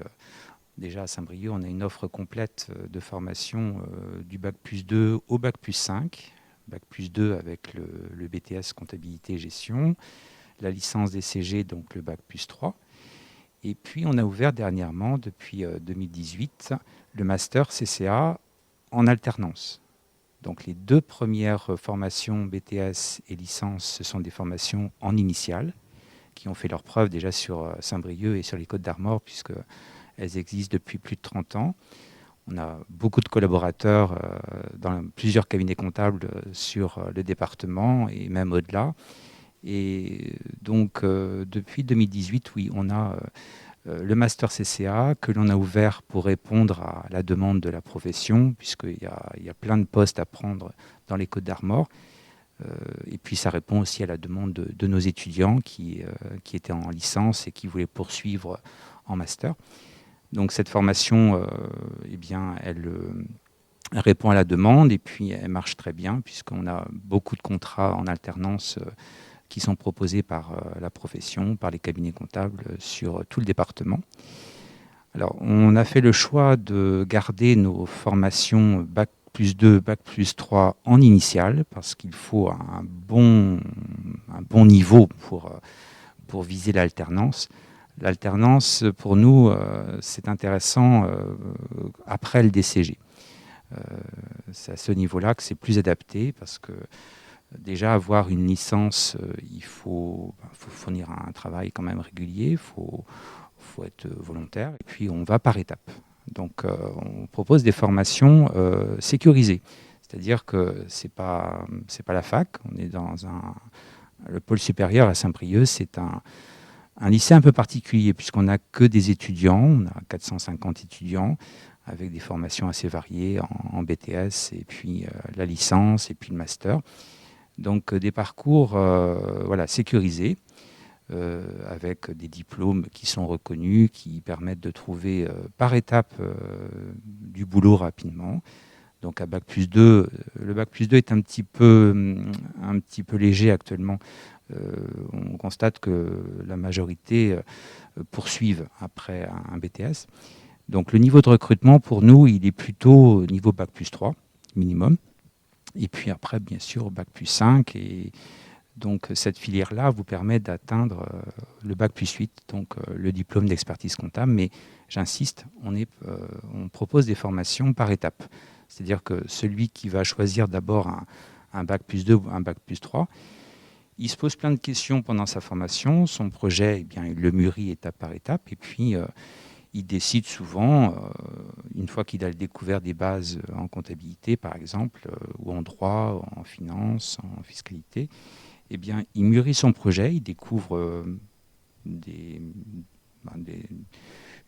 Déjà à Saint-Brieuc, on a une offre complète de formation du bac plus 2 au bac plus 5. Bac plus 2 avec le BTS comptabilité et gestion, la licence DCG, donc le bac plus 3. Et puis on a ouvert dernièrement, depuis 2018, le master CCA en alternance. Donc les 2 premières formations BTS et licence, ce sont des formations en initiale qui ont fait leurs preuves déjà sur Saint-Brieuc et sur les Côtes d'Armor, puisque elles existent depuis plus de 30 ans. On a beaucoup de collaborateurs dans plusieurs cabinets comptables sur le département et même au-delà. Et donc, depuis 2018, oui, on a le Master CCA que l'on a ouvert pour répondre à la demande de la profession, puisqu'il y a plein de postes à prendre dans les Côtes d'Armor. Et puis, ça répond aussi à la demande de nos étudiants qui étaient en licence et qui voulaient poursuivre en Master. Donc cette formation, elle répond à la demande et puis elle marche très bien puisqu'on a beaucoup de contrats en alternance qui sont proposés par la profession, par les cabinets comptables sur tout le département. Alors on a fait le choix de garder nos formations bac plus 2, bac plus 3 en initiale parce qu'il faut un bon niveau pour viser l'alternance. L'alternance, pour nous, c'est intéressant après le DCG. C'est à ce niveau-là que c'est plus adapté parce que déjà, avoir une licence, il faut fournir un travail quand même régulier, il faut être volontaire et puis on va par étapes. Donc, on propose des formations sécurisées. C'est-à-dire que c'est pas la fac, on est dans le pôle supérieur à Saint-Brieuc, c'est un lycée un peu particulier puisqu'on n'a que des étudiants, on a 450 étudiants avec des formations assez variées en BTS et puis la licence et puis le master. Donc des parcours sécurisés avec des diplômes qui sont reconnus, qui permettent de trouver par étape du boulot rapidement. Donc à bac plus 2, le bac plus 2 est un petit peu léger actuellement. On constate que la majorité poursuivent après un BTS. Donc le niveau de recrutement pour nous, il est plutôt au niveau bac plus 3 minimum. Et puis après, bien sûr, bac plus 5. Et donc cette filière-là vous permet d'atteindre le bac plus 8, donc le diplôme d'expertise comptable. Mais j'insiste, on propose des formations par étapes. C'est-à-dire que celui qui va choisir d'abord un bac plus 2 ou un bac plus 3, il se pose plein de questions pendant sa formation. Son projet, il le mûrit étape par étape. Et puis, il décide souvent, une fois qu'il a découvert des bases en comptabilité, par exemple, ou en droit, en finance, en fiscalité, il mûrit son projet, il découvre une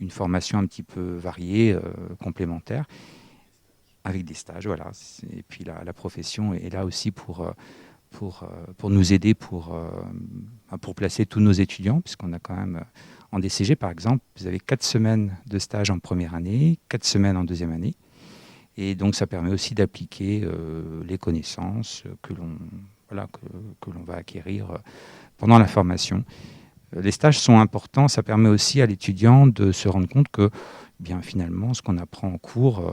formation un petit peu variée, complémentaire, avec des stages. Voilà. Et puis la profession est là aussi pour nous aider, pour placer tous nos étudiants, puisqu'on a quand même, en DCG par exemple, vous avez 4 semaines de stage en première année, 4 semaines en deuxième année, et donc ça permet aussi d'appliquer les connaissances que l'on va acquérir pendant la formation. Les stages sont importants, ça permet aussi à l'étudiant de se rendre compte que finalement, ce qu'on apprend en cours,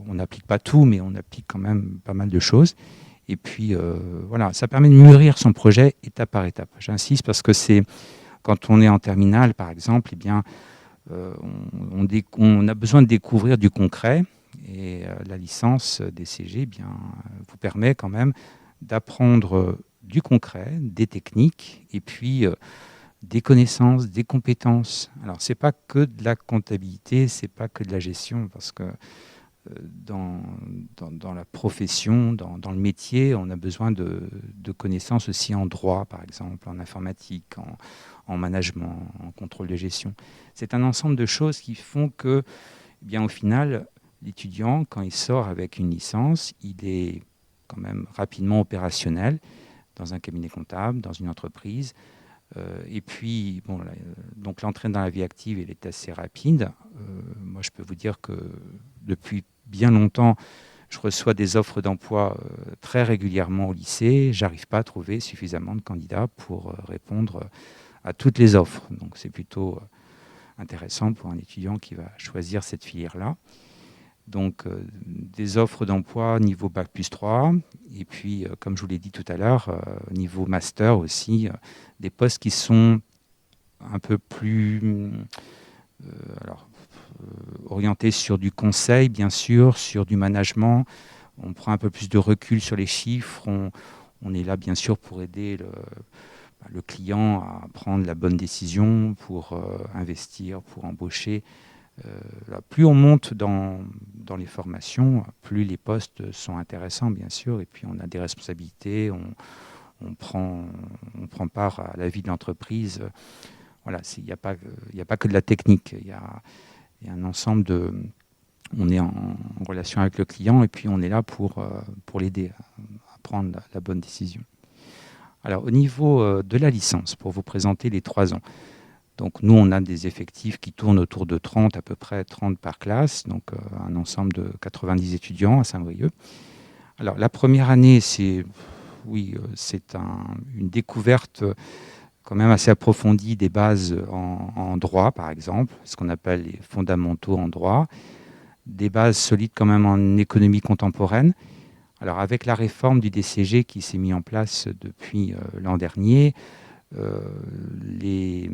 on n'applique pas tout, mais on applique quand même pas mal de choses. Et puis, ça permet de mûrir son projet étape par étape. J'insiste parce que c'est quand on est en terminale, par exemple, on a besoin de découvrir du concret. Et la licence DCG vous permet quand même d'apprendre du concret, des techniques, et puis des connaissances, des compétences. Alors, ce n'est pas que de la comptabilité, ce n'est pas que de la gestion, parce que dans la profession, dans le métier, on a besoin de connaissances aussi en droit, par exemple, en informatique, en management, en contrôle de gestion. C'est un ensemble de choses qui font que eh bien, au final, l'étudiant, quand il sort avec une licence, il est quand même rapidement opérationnel dans un cabinet comptable, dans une entreprise. Et puis, bon, donc l'entrée dans la vie active, elle est assez rapide. Moi, je peux vous dire que depuis bien longtemps, je reçois des offres d'emploi très régulièrement au lycée. Je n'arrive pas à trouver suffisamment de candidats pour répondre à toutes les offres. Donc, c'est plutôt intéressant pour un étudiant qui va choisir cette filière-là. Donc, des offres d'emploi niveau Bac+3, et puis, comme je vous l'ai dit tout à l'heure, niveau master aussi, des postes qui sont un peu plus orientés sur du conseil, bien sûr, sur du management. On prend un peu plus de recul sur les chiffres. On est là, bien sûr, pour aider le client à prendre la bonne décision, pour investir, pour embaucher. Plus on monte dans les formations, plus les postes sont intéressants, bien sûr, et puis on a des responsabilités, on prend part à la vie de l'entreprise. Voilà, il n'y a pas que de la technique, il y a un ensemble de... On est en relation avec le client, et puis on est là pour l'aider à prendre la bonne décision. Alors, au niveau de la licence, pour vous présenter les 3 ans, donc nous, on a des effectifs qui tournent autour de 30, à peu près 30 par classe, donc un ensemble de 90 étudiants à Saint-Brieuc. Alors la première année, c'est une découverte quand même assez approfondie des bases en droit, par exemple, ce qu'on appelle les fondamentaux en droit, des bases solides quand même en économie contemporaine. Alors avec la réforme du DCG qui s'est mise en place depuis l'an dernier, les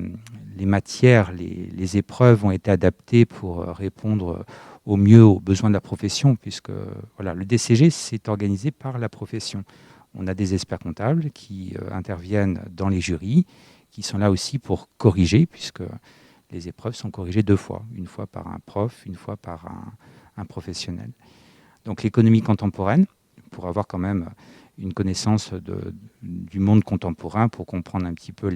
matières, les épreuves ont été adaptées pour répondre au mieux aux besoins de la profession, puisque voilà, le DCG, c'est organisé par la profession. On a des experts comptables qui interviennent dans les jurys, qui sont là aussi pour corriger, puisque les épreuves sont corrigées 2 fois, une fois par un prof, une fois par un professionnel. Donc l'économie contemporaine, pour avoir quand même une connaissance du monde contemporain, pour comprendre un petit peu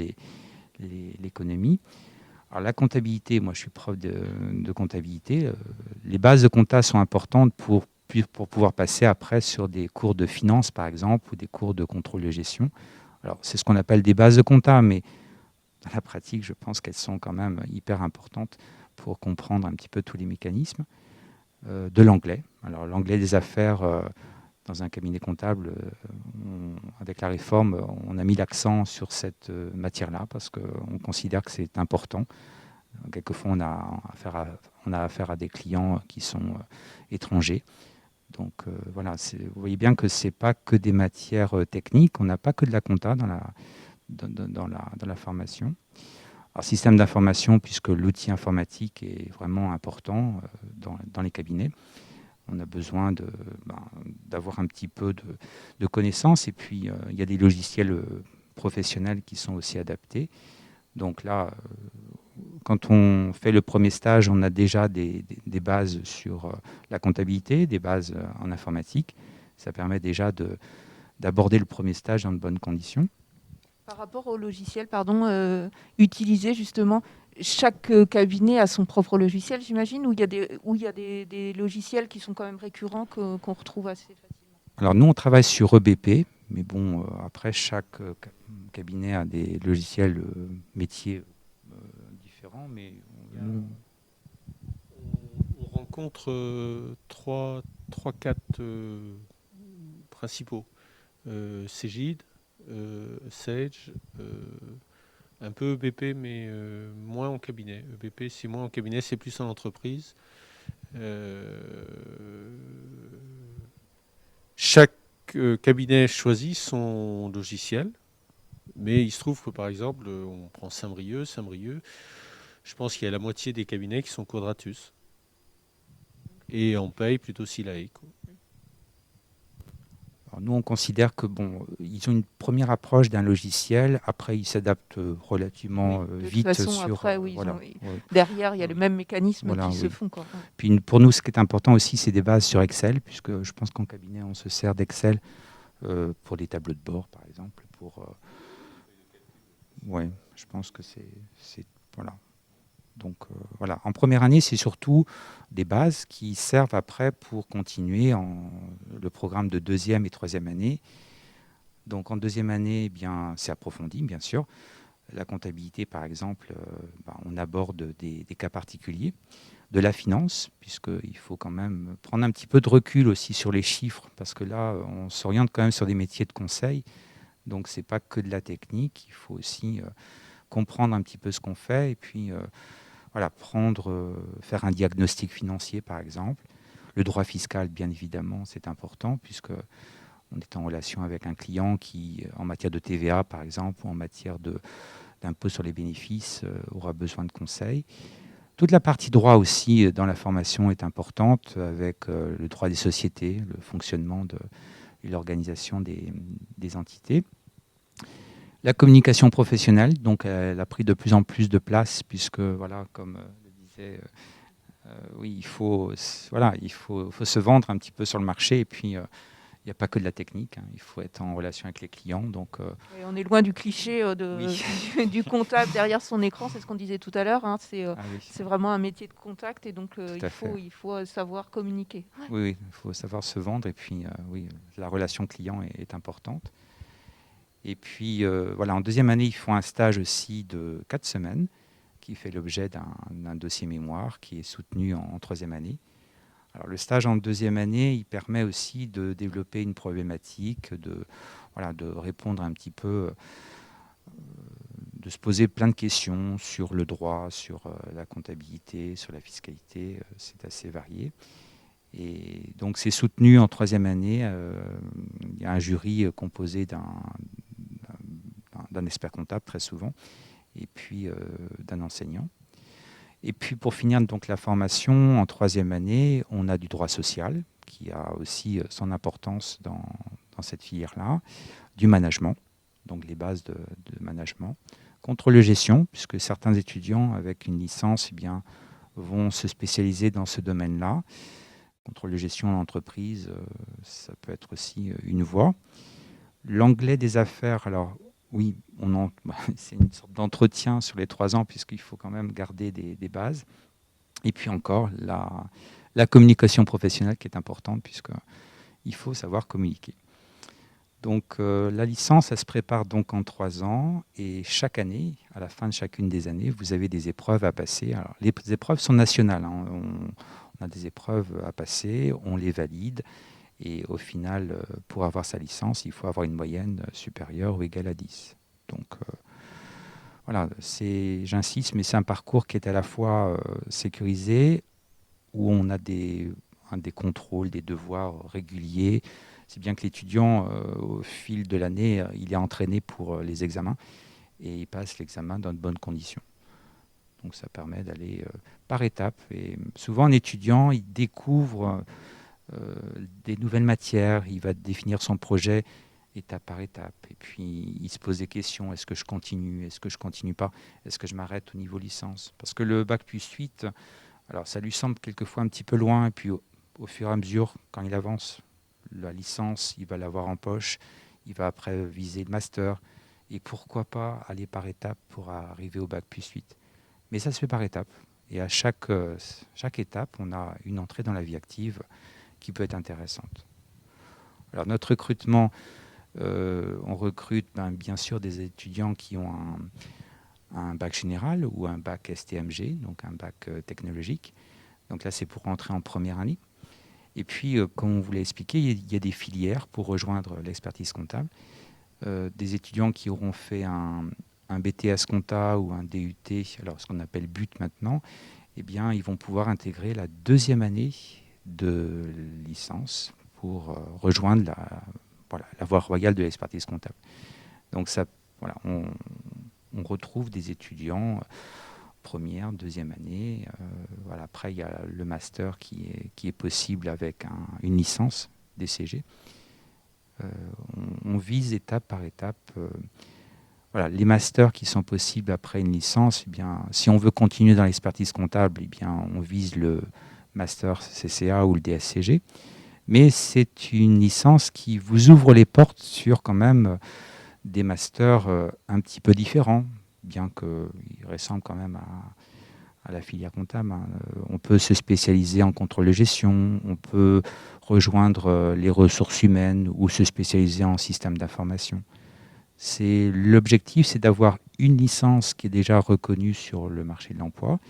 l'économie. Alors la comptabilité, moi je suis prof de comptabilité, les bases de compta sont importantes pour pouvoir passer après sur des cours de finance par exemple, ou des cours de contrôle de gestion. Alors c'est ce qu'on appelle des bases de compta, mais dans la pratique je pense qu'elles sont quand même hyper importantes pour comprendre un petit peu tous les mécanismes. De l'anglais, alors l'anglais des affaires dans un cabinet comptable, avec la réforme, on a mis l'accent sur cette matière-là parce qu'on considère que c'est important. Quelquefois, on a affaire à des clients qui sont étrangers. Donc voilà, vous voyez bien que ce n'est pas que des matières techniques, on n'a pas que de la compta dans la formation. Alors, système d'information, puisque l'outil informatique est vraiment important dans les cabinets. On a besoin d'avoir un petit peu de connaissances. Et puis, il y a des logiciels professionnels qui sont aussi adaptés. Donc là, quand on fait le premier stage, on a déjà des bases sur la comptabilité, des bases en informatique. Ça permet déjà d'aborder le premier stage dans de bonnes conditions. Par rapport au logiciel, utilisé justement, chaque cabinet a son propre logiciel, j'imagine, où il y a des logiciels qui sont quand même récurrents qu'on retrouve assez facilement. Alors nous, on travaille sur EBP, mais bon, après, chaque cabinet a des logiciels métiers différents, mais on rencontre 3-4 principaux. Cegid, Sage, un peu EBP, mais moins en cabinet. EBP, c'est moins en cabinet, c'est plus en entreprise. Chaque cabinet choisit son logiciel, mais il se trouve que, par exemple, on prend Saint-Brieuc, je pense qu'il y a la moitié des cabinets qui sont Quadratus. Et on paye plutôt Silae. Alors nous, on considère que ils ont une première approche d'un logiciel. Après, ils s'adaptent relativement vite. De toute façon, après, derrière, il y a les mêmes mécanismes qui se font. Quoi. Puis pour nous, ce qui est important aussi, c'est des bases sur Excel, puisque je pense qu'en cabinet, on se sert d'Excel pour des tableaux de bord, par exemple. Je pense que c'est voilà. Donc voilà, en première année, c'est surtout des bases qui servent après pour continuer le programme de deuxième et troisième année. Donc en deuxième année, eh bien, c'est approfondi, bien sûr. La comptabilité, par exemple, on aborde des cas particuliers, de la finance, puisqu'il faut quand même prendre un petit peu de recul aussi sur les chiffres, parce que là, on s'oriente quand même sur des métiers de conseil. Donc ce n'est pas que de la technique, il faut aussi comprendre un petit peu ce qu'on fait et puis voilà, faire un diagnostic financier, par exemple. Le droit fiscal, bien évidemment, c'est important, puisque on est en relation avec un client qui, en matière de TVA, par exemple, ou en matière d'impôt sur les bénéfices, aura besoin de conseils. Toute la partie droit aussi dans la formation est importante, avec le droit des sociétés, le fonctionnement et l'organisation des entités. La communication professionnelle, donc elle a pris de plus en plus de place, puisque, voilà, comme le disait, oui, il faut se vendre un petit peu sur le marché, et puis il n'y a pas que de la technique, hein. Il faut être en relation avec les clients. Donc, Et on est loin du cliché oui. du comptable derrière son écran, c'est ce qu'on disait tout à l'heure. Hein. Oui. C'est vraiment un métier de contact et donc il faut savoir communiquer. Oui, il faut savoir se vendre et puis oui, la relation client est importante. Et puis voilà, en deuxième année, ils font un stage aussi de 4 semaines qui fait l'objet d'un dossier mémoire qui est soutenu en troisième année. Alors, le stage en deuxième année, il permet aussi de développer une problématique, de répondre un petit peu, de se poser plein de questions sur le droit, sur la comptabilité, sur la fiscalité. C'est assez varié. Et donc, c'est soutenu en troisième année. Il y a un jury composé d'un expert comptable, très souvent, et puis d'un enseignant. Et puis pour finir donc la formation en troisième année, on a du droit social qui a aussi son importance dans cette filière-là, du management, donc les bases de management, contrôle de gestion, puisque certains étudiants avec une licence vont se spécialiser dans ce domaine-là. Contrôle de gestion en entreprise, ça peut être aussi une voie. L'anglais des affaires, alors oui, c'est une sorte d'entretien sur les 3 ans, puisqu'il faut quand même garder des bases. Et puis encore, la communication professionnelle qui est importante, puisqu'il faut savoir communiquer. Donc la licence, elle se prépare donc en 3 ans, et chaque année, à la fin de chacune des années, vous avez des épreuves à passer. Alors, les épreuves sont nationales, hein. On a des épreuves à passer, on les valide. Et au final, pour avoir sa licence, il faut avoir une moyenne supérieure ou égale à 10. Donc voilà, j'insiste, mais c'est un parcours qui est à la fois sécurisé, où on a des contrôles, des devoirs réguliers. C'est bien que l'étudiant, au fil de l'année, il est entraîné pour les examens et il passe l'examen dans de bonnes conditions. Donc ça permet d'aller par étapes. Et souvent, un étudiant, il découvre des nouvelles matières, il va définir son projet étape par étape, et puis il se pose des questions, est-ce que je continue, est-ce que je continue pas, est-ce que je m'arrête au niveau licence, parce que le bac plus 8, alors ça lui semble quelquefois un petit peu loin, et puis au fur et à mesure, quand il avance, la licence, il va l'avoir en poche, il va après viser le master, et pourquoi pas aller par étape pour arriver au bac plus 8. Mais ça se fait par étape, et à chaque étape, on a une entrée dans la vie active qui peut être intéressante. Alors notre recrutement, on recrute bien sûr des étudiants qui ont un bac général ou un bac STMG, donc un bac technologique. Donc là, c'est pour rentrer en première année. Et puis, comme on vous l'a expliqué, il y a des filières pour rejoindre l'expertise comptable. Des étudiants qui auront fait un BTS compta ou un DUT, alors ce qu'on appelle BUT maintenant, eh bien, ils vont pouvoir intégrer la deuxième année de licence pour rejoindre la voie royale de l'expertise comptable. Donc ça, voilà, on retrouve des étudiants première, deuxième année. Voilà, après, il y a le master qui est possible avec une licence DCG. On vise étape par étape. Voilà, les masters qui sont possibles après une licence, eh bien, si on veut continuer dans l'expertise comptable, eh bien, on vise le master CCA ou le DSCG, mais c'est une licence qui vous ouvre les portes sur quand même des masters un petit peu différents, bien qu'ils ressemblent quand même à la filière comptable. On peut se spécialiser en contrôle de gestion, on peut rejoindre les ressources humaines ou se spécialiser en système d'information. L'objectif, c'est d'avoir une licence qui est déjà reconnue sur le marché de l'emploi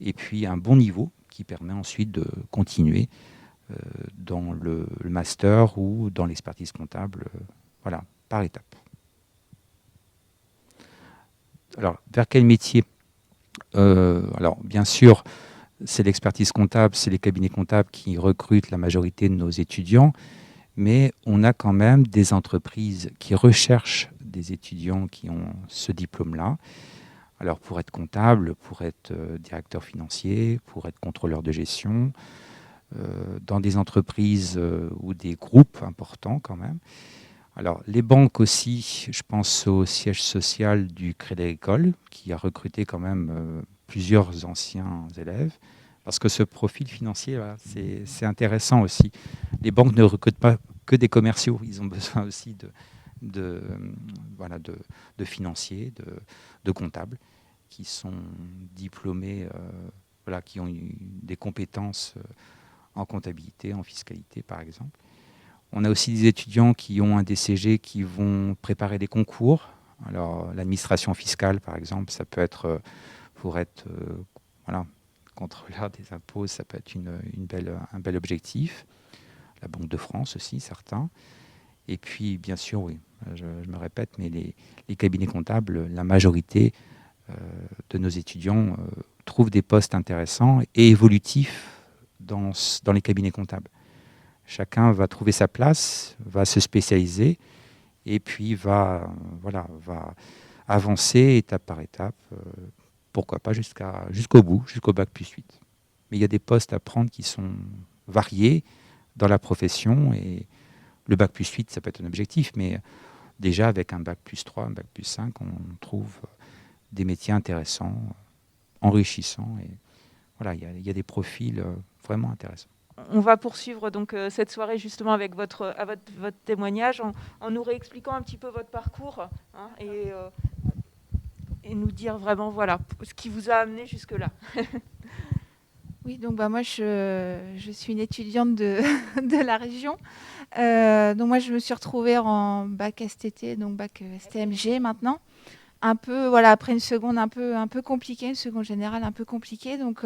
et puis un bon niveau qui permet ensuite de continuer dans le master ou dans l'expertise comptable, voilà, par étapes. Alors, vers quel métier ? Alors, bien sûr, c'est l'expertise comptable, c'est les cabinets comptables qui recrutent la majorité de nos étudiants, mais on a quand même des entreprises qui recherchent des étudiants qui ont ce diplôme-là. Alors, pour être comptable, pour être directeur financier, pour être contrôleur de gestion, dans des entreprises ou des groupes importants quand même. Alors, les banques aussi, je pense au siège social du Crédit Agricole, qui a recruté quand même plusieurs anciens élèves, parce que ce profil financier, voilà, c'est intéressant aussi. Les banques ne recrutent pas que des commerciaux, ils ont besoin aussi de financiers, de comptables, qui sont diplômés, qui ont eu des compétences en comptabilité, en fiscalité par exemple. On a aussi des étudiants qui ont un DCG qui vont préparer des concours. Alors, l'administration fiscale, par exemple, ça peut être, pour être contrôleur des impôts, ça peut être un bel objectif. La Banque de France aussi, certains. Et puis, bien sûr, oui, je me répète, mais les cabinets comptables, la majorité de nos étudiants trouvent des postes intéressants et évolutifs dans les cabinets comptables. Chacun va trouver sa place, va se spécialiser et puis va avancer étape par étape, pourquoi pas jusqu'au bout, jusqu'au bac+8. Mais il y a des postes à prendre qui sont variés dans la profession et le bac+8, ça peut être un objectif, mais déjà avec un bac+3, un bac+5, on trouve des métiers intéressants, enrichissants et voilà, il y a des profils vraiment intéressants. On va poursuivre donc cette soirée justement avec votre témoignage en nous réexpliquant un petit peu votre parcours et nous dire vraiment voilà ce qui vous a amené jusque-là. Oui, donc moi je suis une étudiante de la région. Donc moi je me suis retrouvée en bac STT, donc bac STMG maintenant. Un peu après une seconde un peu compliquée, une seconde générale un peu compliquée. Donc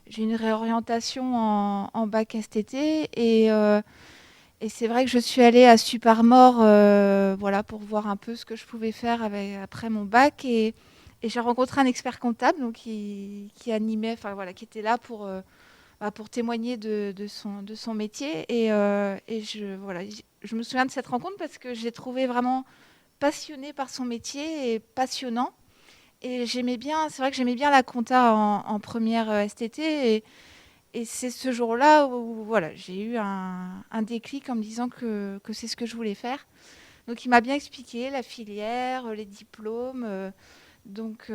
j'ai une réorientation en bac STT et c'est vrai que je suis allée à Supermort pour voir un peu ce que je pouvais faire après mon bac et j'ai rencontré un expert comptable donc qui animait, qui était là pour témoigner de son métier et je me souviens de cette rencontre parce que j'ai trouvé vraiment passionnée par son métier et passionnant. Et c'est vrai que j'aimais bien la compta en première STT et c'est ce jour-là où j'ai eu un déclic en me disant que c'est ce que je voulais faire. Donc il m'a bien expliqué la filière, les diplômes. Donc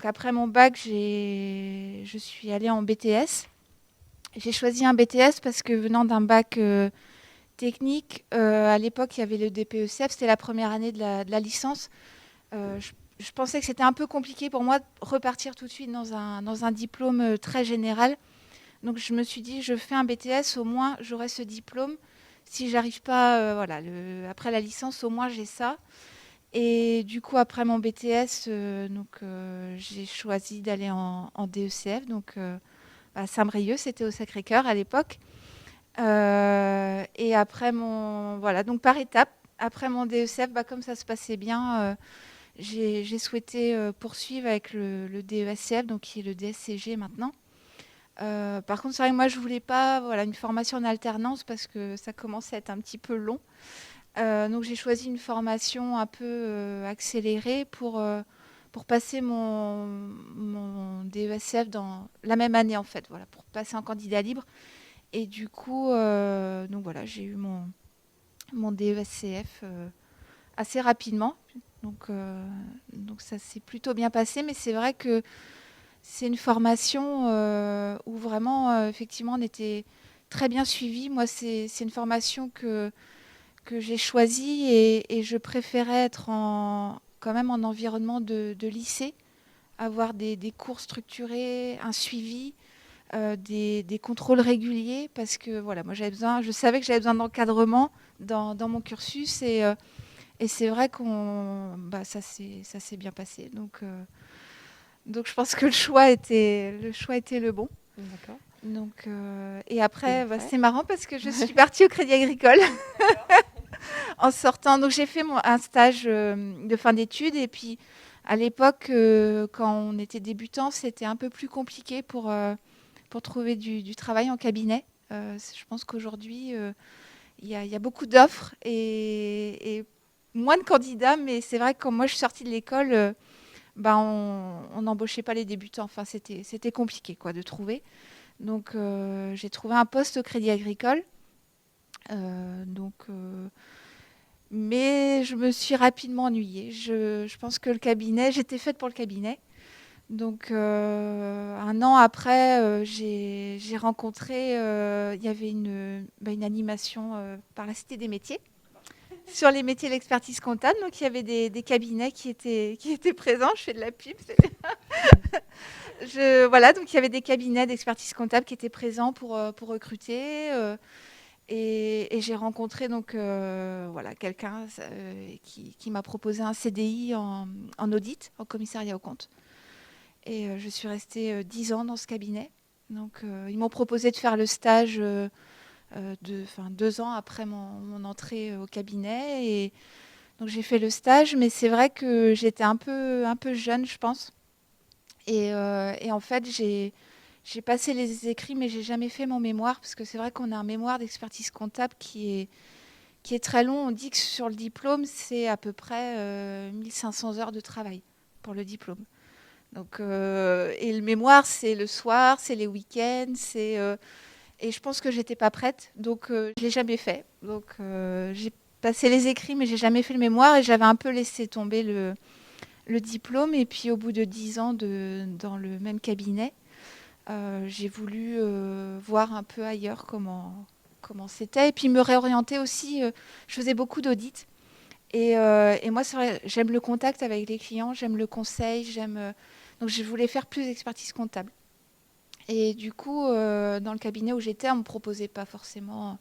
après mon bac, je suis allée en BTS. J'ai choisi un BTS parce que venant d'un bac technique, à l'époque il y avait le DPECF, c'était la première année de la licence. Je pensais que c'était un peu compliqué pour moi de repartir tout de suite dans un diplôme très général. Donc je me suis dit, je fais un BTS, au moins j'aurai ce diplôme. Si j'arrive pas, après la licence, au moins j'ai ça. Et du coup, après mon BTS, j'ai choisi d'aller en DECF, donc à Saint-Brieuc, c'était au Sacré-Cœur à l'époque. Et après donc par étapes, après mon DECF, comme ça se passait bien. J'ai souhaité poursuivre avec le DESCF, donc qui est le DSCG maintenant. Par contre, c'est vrai que moi, je ne voulais pas une formation en alternance parce que ça commençait à être un petit peu long. Donc, j'ai choisi une formation un peu accélérée pour passer mon DESCF dans la même année, en fait, pour passer en candidat libre. Et du coup, j'ai eu mon DESCF assez rapidement. Donc ça s'est plutôt bien passé, mais c'est vrai que c'est une formation où vraiment, effectivement, on était très bien suivis. Moi, c'est une formation que j'ai choisie et je préférais être quand même en environnement de lycée avoir des cours structurés, un suivi, des contrôles réguliers, parce que voilà, moi je savais que j'avais besoin d'encadrement dans mon cursus, et c'est vrai ça s'est bien passé. Donc je pense que le choix était le bon. D'accord. Donc, et après, c'est marrant parce que je suis partie au Crédit Agricole en sortant. Donc j'ai fait un stage de fin d'études, et puis à l'époque, quand on était débutant, c'était un peu plus compliqué pour trouver du travail en cabinet. Je pense qu'aujourd'hui, il y a beaucoup d'offres et moins de candidats, mais c'est vrai que quand moi je suis sortie de l'école, on n'embauchait pas les débutants. Enfin, c'était compliqué quoi, de trouver. Donc, j'ai trouvé un poste au Crédit Agricole. Mais je me suis rapidement ennuyée. Je pense que j'étais faite pour le cabinet. Donc, un an après, j'ai rencontré, il y avait une animation par la Cité des métiers sur les métiers de l'expertise comptable. Donc, il y avait des cabinets qui étaient présents. Je fais de la pub. Voilà, donc il y avait des cabinets d'expertise comptable qui étaient présents pour recruter. Et j'ai rencontré quelqu'un qui m'a proposé un CDI en audit, en commissariat aux comptes. Et je suis restée 10 ans dans ce cabinet. Donc, ils m'ont proposé de faire le stage 2 ans après mon entrée au cabinet. Et donc, j'ai fait le stage, mais c'est vrai que j'étais un peu jeune, je pense. Et en fait, j'ai passé les écrits, mais j'ai jamais fait mon mémoire, parce que c'est vrai qu'on a un mémoire d'expertise comptable qui est très long. On dit que sur le diplôme, c'est à peu près 1500 heures de travail pour le diplôme. Donc, et le mémoire, c'est le soir, c'est les week-ends, et je pense que j'étais pas prête, donc je l'ai jamais fait. Donc, j'ai passé les écrits, mais j'ai jamais fait le mémoire, et j'avais un peu laissé tomber le diplôme. Et puis, au bout de 10 ans dans le même cabinet, j'ai voulu voir un peu ailleurs comment c'était, et puis me réorienter aussi. Je faisais beaucoup d'audits, et moi, c'est vrai, j'aime le contact avec les clients, j'aime le conseil, donc je voulais faire plus d'expertise comptable. Et du coup, dans le cabinet où j'étais, on me proposait pas forcément.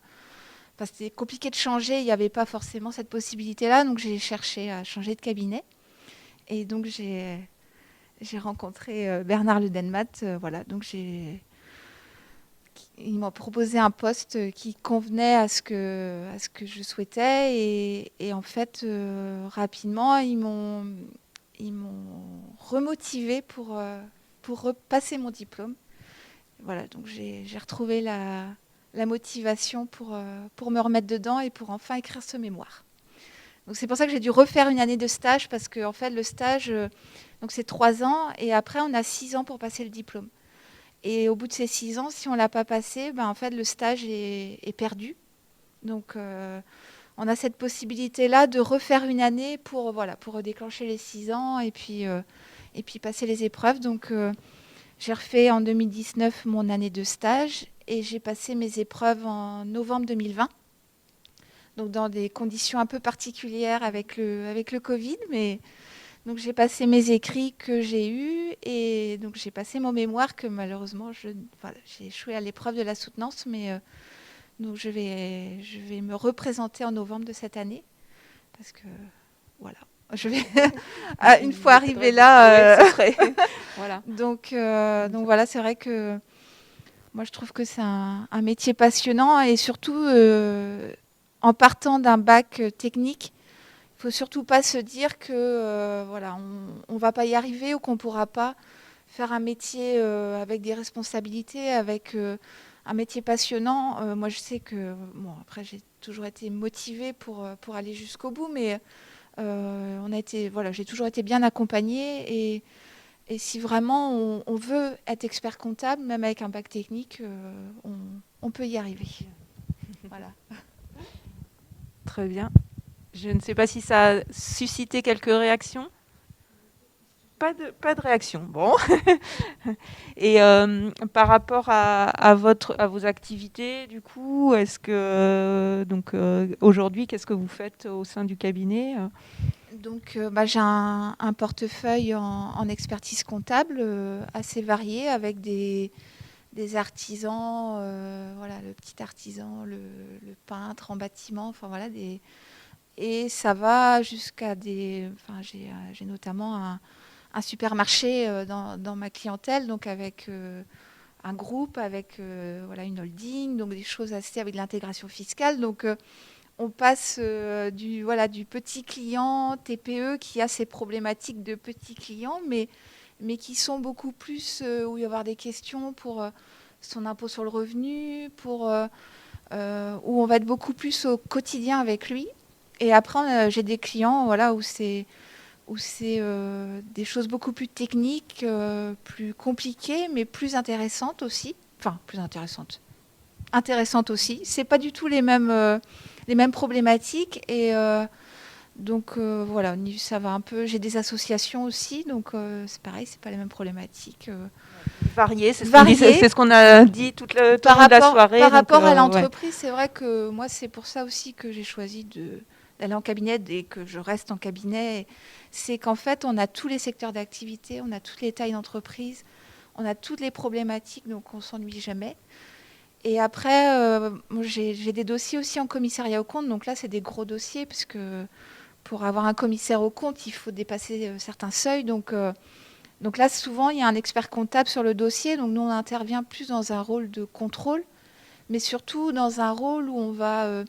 Enfin, c'était compliqué de changer, il n'y avait pas forcément cette possibilité-là, donc j'ai cherché à changer de cabinet. Et donc j'ai rencontré Bernard Le Denmat. Voilà, donc il m'a proposé un poste qui convenait à ce que je souhaitais, et en fait, rapidement, ils m'ont remotivée pour repasser mon diplôme. Voilà, donc j'ai retrouvé la motivation pour me remettre dedans et pour enfin écrire ce mémoire. Donc c'est pour ça que j'ai dû refaire une année de stage, parce que en fait, le stage, donc c'est 3 ans, et après on a 6 ans pour passer le diplôme. Et au bout de ces 6 ans, si on ne l'a pas passé, en fait, le stage est perdu. Donc, on a cette possibilité-là de refaire une année pour redéclencher les 6 ans, et puis passer les épreuves. Donc, j'ai refait en 2019 mon année de stage, et j'ai passé mes épreuves en novembre 2020. Donc, dans des conditions un peu particulières avec le Covid, mais... Donc j'ai passé mes écrits que j'ai eus, et donc j'ai passé mon mémoire que malheureusement j'ai échoué à l'épreuve de la soutenance, mais donc je vais me représenter en novembre de cette année, parce que voilà, je vais une fois arrivée là, voilà. Donc voilà, c'est vrai que moi je trouve que c'est un métier passionnant, et surtout en partant d'un bac technique. Il ne faut surtout pas se dire que on va pas y arriver, ou qu'on ne pourra pas faire un métier avec des responsabilités, avec un métier passionnant. Moi, je sais que après j'ai toujours été motivée pour aller jusqu'au bout, mais j'ai toujours été bien accompagnée, et si vraiment on veut être expert comptable, même avec un bac technique, on peut y arriver. Voilà. Très bien. Je ne sais pas si ça a suscité quelques réactions. Pas de réaction. Bon. Et par rapport à vos activités, du coup, est-ce que aujourd'hui, qu'est-ce que vous faites au sein du cabinet ? Donc, j'ai un portefeuille en expertise comptable assez varié avec des artisans, voilà, le petit artisan, le peintre en bâtiment, enfin voilà, et ça va jusqu'à enfin, j'ai notamment un supermarché dans ma clientèle, donc avec un groupe, avec voilà, une holding, donc des choses assez avec de l'intégration fiscale. Donc, on passe du petit client TPE qui a ses problématiques de petits clients, mais qui sont beaucoup plus où il va y avoir des questions pour son impôt sur le revenu, où on va être beaucoup plus au quotidien avec lui. Et après, j'ai des clients voilà, où c'est des choses beaucoup plus techniques, plus compliquées, mais plus intéressantes aussi. Enfin, plus intéressantes aussi. C'est pas du tout les mêmes problématiques. Et donc, voilà, ça va un peu. J'ai des associations aussi, donc c'est pareil, c'est pas les mêmes problématiques. Varié, c'est ce qu'on a dit tout le long de la soirée. Par rapport à l'entreprise, c'est vrai que moi, c'est pour ça aussi que j'ai choisi d'aller en cabinet et que je reste en cabinet. C'est qu'en fait, on a tous les secteurs d'activité, on a toutes les tailles d'entreprise, on a toutes les problématiques, donc on ne s'ennuie jamais. Et après, moi, j'ai des dossiers aussi en commissariat aux comptes, donc là, c'est des gros dossiers, parce que pour avoir un commissaire aux comptes, il faut dépasser certains seuils. Donc là, souvent, il y a un expert comptable sur le dossier. Donc nous, on intervient plus dans un rôle de contrôle, mais surtout dans un rôle où on va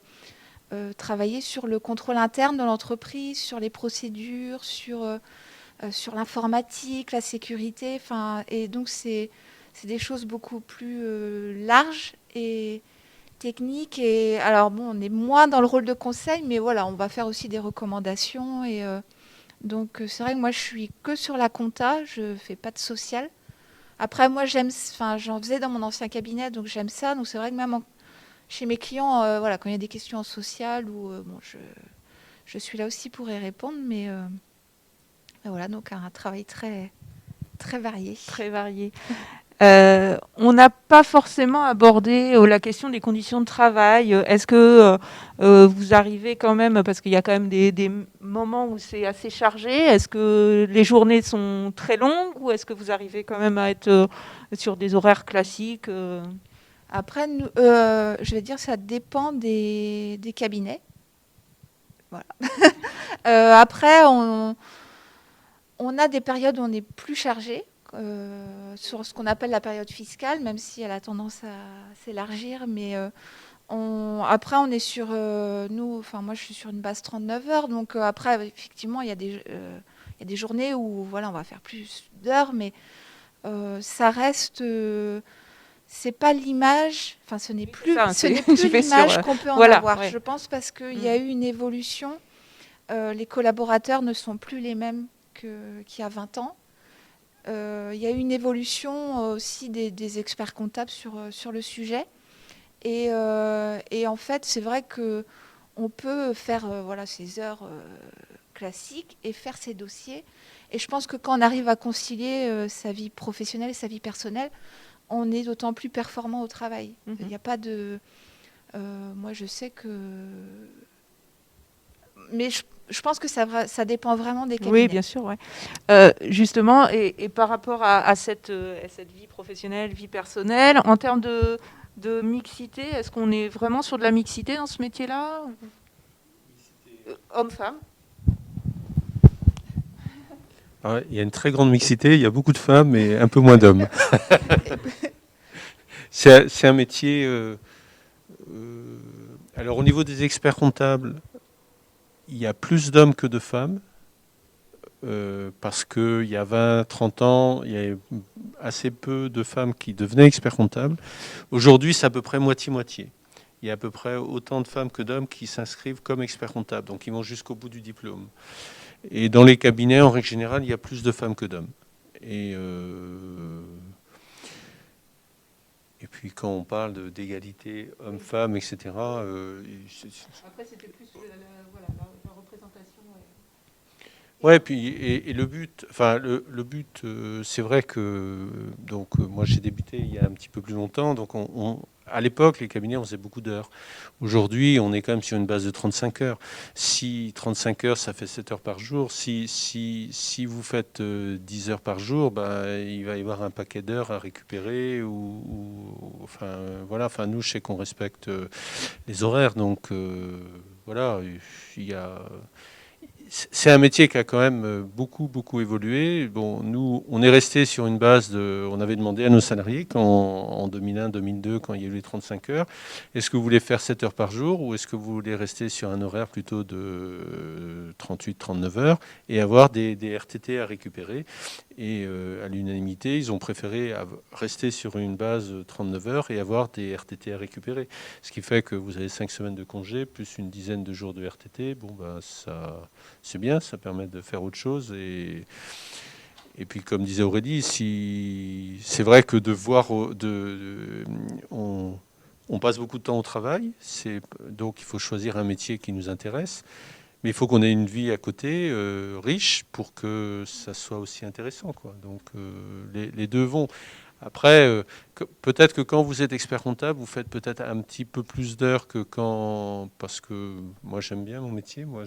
travailler sur le contrôle interne de l'entreprise, sur les procédures, sur l'informatique, la sécurité. Et donc, c'est des choses beaucoup plus larges et techniques. Et alors, bon, on est moins dans le rôle de conseil, mais voilà, on va faire aussi des recommandations. Et donc, c'est vrai que moi, je suis que sur la compta, je ne fais pas de social. Après, moi, j'en faisais dans mon ancien cabinet, donc j'aime ça. Donc, c'est vrai que même chez mes clients, voilà, quand il y a des questions en social, bon, je suis là aussi pour y répondre. Mais voilà, donc un travail très, très varié. Très varié. On n'a pas forcément abordé la question des conditions de travail. Est-ce que vous arrivez quand même, parce qu'il y a quand même des moments où c'est assez chargé, est-ce que les journées sont très longues ou est-ce que vous arrivez quand même à être sur des horaires classiques Après, je vais dire, ça dépend des cabinets. Voilà. Après, on a des périodes où on est plus chargé. Sur ce qu'on appelle la période fiscale, même si elle a tendance à s'élargir. Mais après, on est sur... moi, je suis sur une base 39 heures. Donc après, effectivement, il y a des journées où voilà, on va faire plus d'heures. Mais ça reste... c'est pas l'image... Enfin, ce n'est plus l'image qu'on peut en avoir. Ouais. Je pense parce qu'il y a eu une évolution. Les collaborateurs ne sont plus les mêmes qu'il y a 20 ans. Il y a eu une évolution aussi des experts comptables sur le sujet. Et en fait, c'est vrai qu'on peut faire ces heures classiques et faire ces dossiers. Et je pense que quand on arrive à concilier sa vie professionnelle et sa vie personnelle, on est d'autant plus performant au travail. Il n'y a pas de... moi, je sais que... Mais je pense que ça dépend vraiment des cabinets. Oui, bien sûr. Ouais. Justement, et par rapport à cette vie professionnelle, vie personnelle, en termes de mixité, est-ce qu'on est vraiment sur de la mixité dans ce métier-là Homme-femme Il y a une très grande mixité, il y a beaucoup de femmes et un peu moins d'hommes. C'est un métier... alors au niveau des experts comptables, il y a plus d'hommes que de femmes, parce qu'il y a 20-30 ans, il y avait assez peu de femmes qui devenaient experts comptables. Aujourd'hui, c'est à peu près moitié-moitié. Il y a à peu près autant de femmes que d'hommes qui s'inscrivent comme experts comptables, donc ils vont jusqu'au bout du diplôme. Et dans les cabinets, en règle générale, il y a plus de femmes que d'hommes. Et puis quand on parle d'égalité hommes-femmes, etc. Après, c'était plus la représentation. Ouais, puis et le but, le but, c'est vrai que donc moi j'ai débuté il y a un petit peu plus longtemps, donc à l'époque, les cabinets, on faisait beaucoup d'heures. Aujourd'hui, on est quand même sur une base de 35 heures. Si 35 heures, ça fait 7 heures par jour, si vous faites 10 heures par jour, il va y avoir un paquet d'heures à récupérer. Enfin, voilà. Enfin, nous, je sais qu'on respecte les horaires. Donc, voilà, il y a... C'est un métier qui a quand même beaucoup évolué. Bon, nous, on est resté sur une base on avait demandé à nos salariés en 2001-2002, quand il y a eu les 35 heures, est-ce que vous voulez faire 7 heures par jour ou est-ce que vous voulez rester sur un horaire plutôt de 38-39 heures et avoir des RTT à récupérer? Et à l'unanimité, ils ont préféré rester sur une base de 39 heures et avoir des RTT à récupérer. Ce qui fait que vous avez 5 semaines de congé, plus une dizaine de jours de RTT. Bon, ça, c'est bien, ça permet de faire autre chose. Et puis, comme disait Aurélie, c'est vrai que on passe beaucoup de temps au travail. Donc, il faut choisir un métier qui nous intéresse. Mais il faut qu'on ait une vie à côté riche pour que ça soit aussi intéressant, quoi. Donc les deux vont. Après, peut-être que quand vous êtes expert comptable, vous faites peut-être un petit peu plus d'heures que quand... Parce que moi, j'aime bien mon métier. Moi,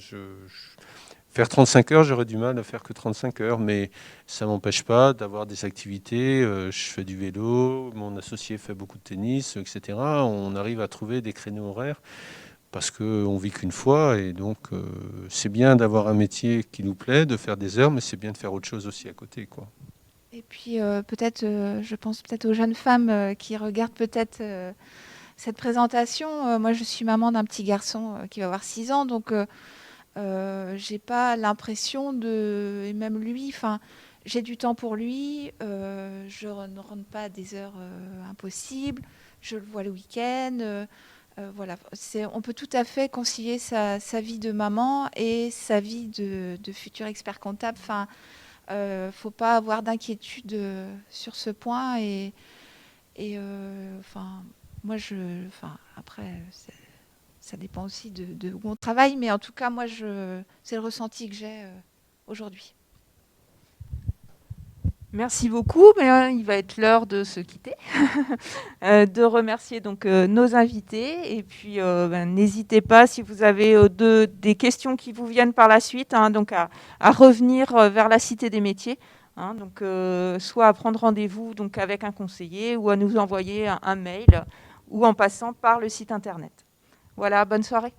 faire 35 heures, j'aurais du mal à faire que 35 heures. Mais ça ne m'empêche pas d'avoir des activités. Je fais du vélo, mon associé fait beaucoup de tennis, etc. On arrive à trouver des créneaux horaires. Parce qu'on vit qu'une fois et donc c'est bien d'avoir un métier qui nous plaît, de faire des heures, mais c'est bien de faire autre chose aussi à côté, quoi. Et puis peut-être, je pense peut-être aux jeunes femmes qui regardent peut-être cette présentation. Moi, je suis maman d'un petit garçon qui va avoir 6 ans, donc j'ai pas l'impression et même lui, enfin, j'ai du temps pour lui. Je ne rentre pas à des heures impossibles. Je le vois le week-end. Voilà, on peut tout à fait concilier sa vie de maman et sa vie de futur expert comptable. Enfin, faut pas avoir d'inquiétude sur ce point. Enfin, moi, enfin, après, ça dépend aussi de où on travaille, mais en tout cas, moi, c'est le ressenti que j'ai aujourd'hui. Merci beaucoup. Il va être l'heure de se quitter, de remercier donc nos invités. Et puis, n'hésitez pas, si vous avez des questions qui vous viennent par la suite, donc à revenir vers la Cité des métiers. Donc, soit à prendre rendez-vous donc, avec un conseiller ou à nous envoyer un mail ou en passant par le site internet. Voilà, bonne soirée.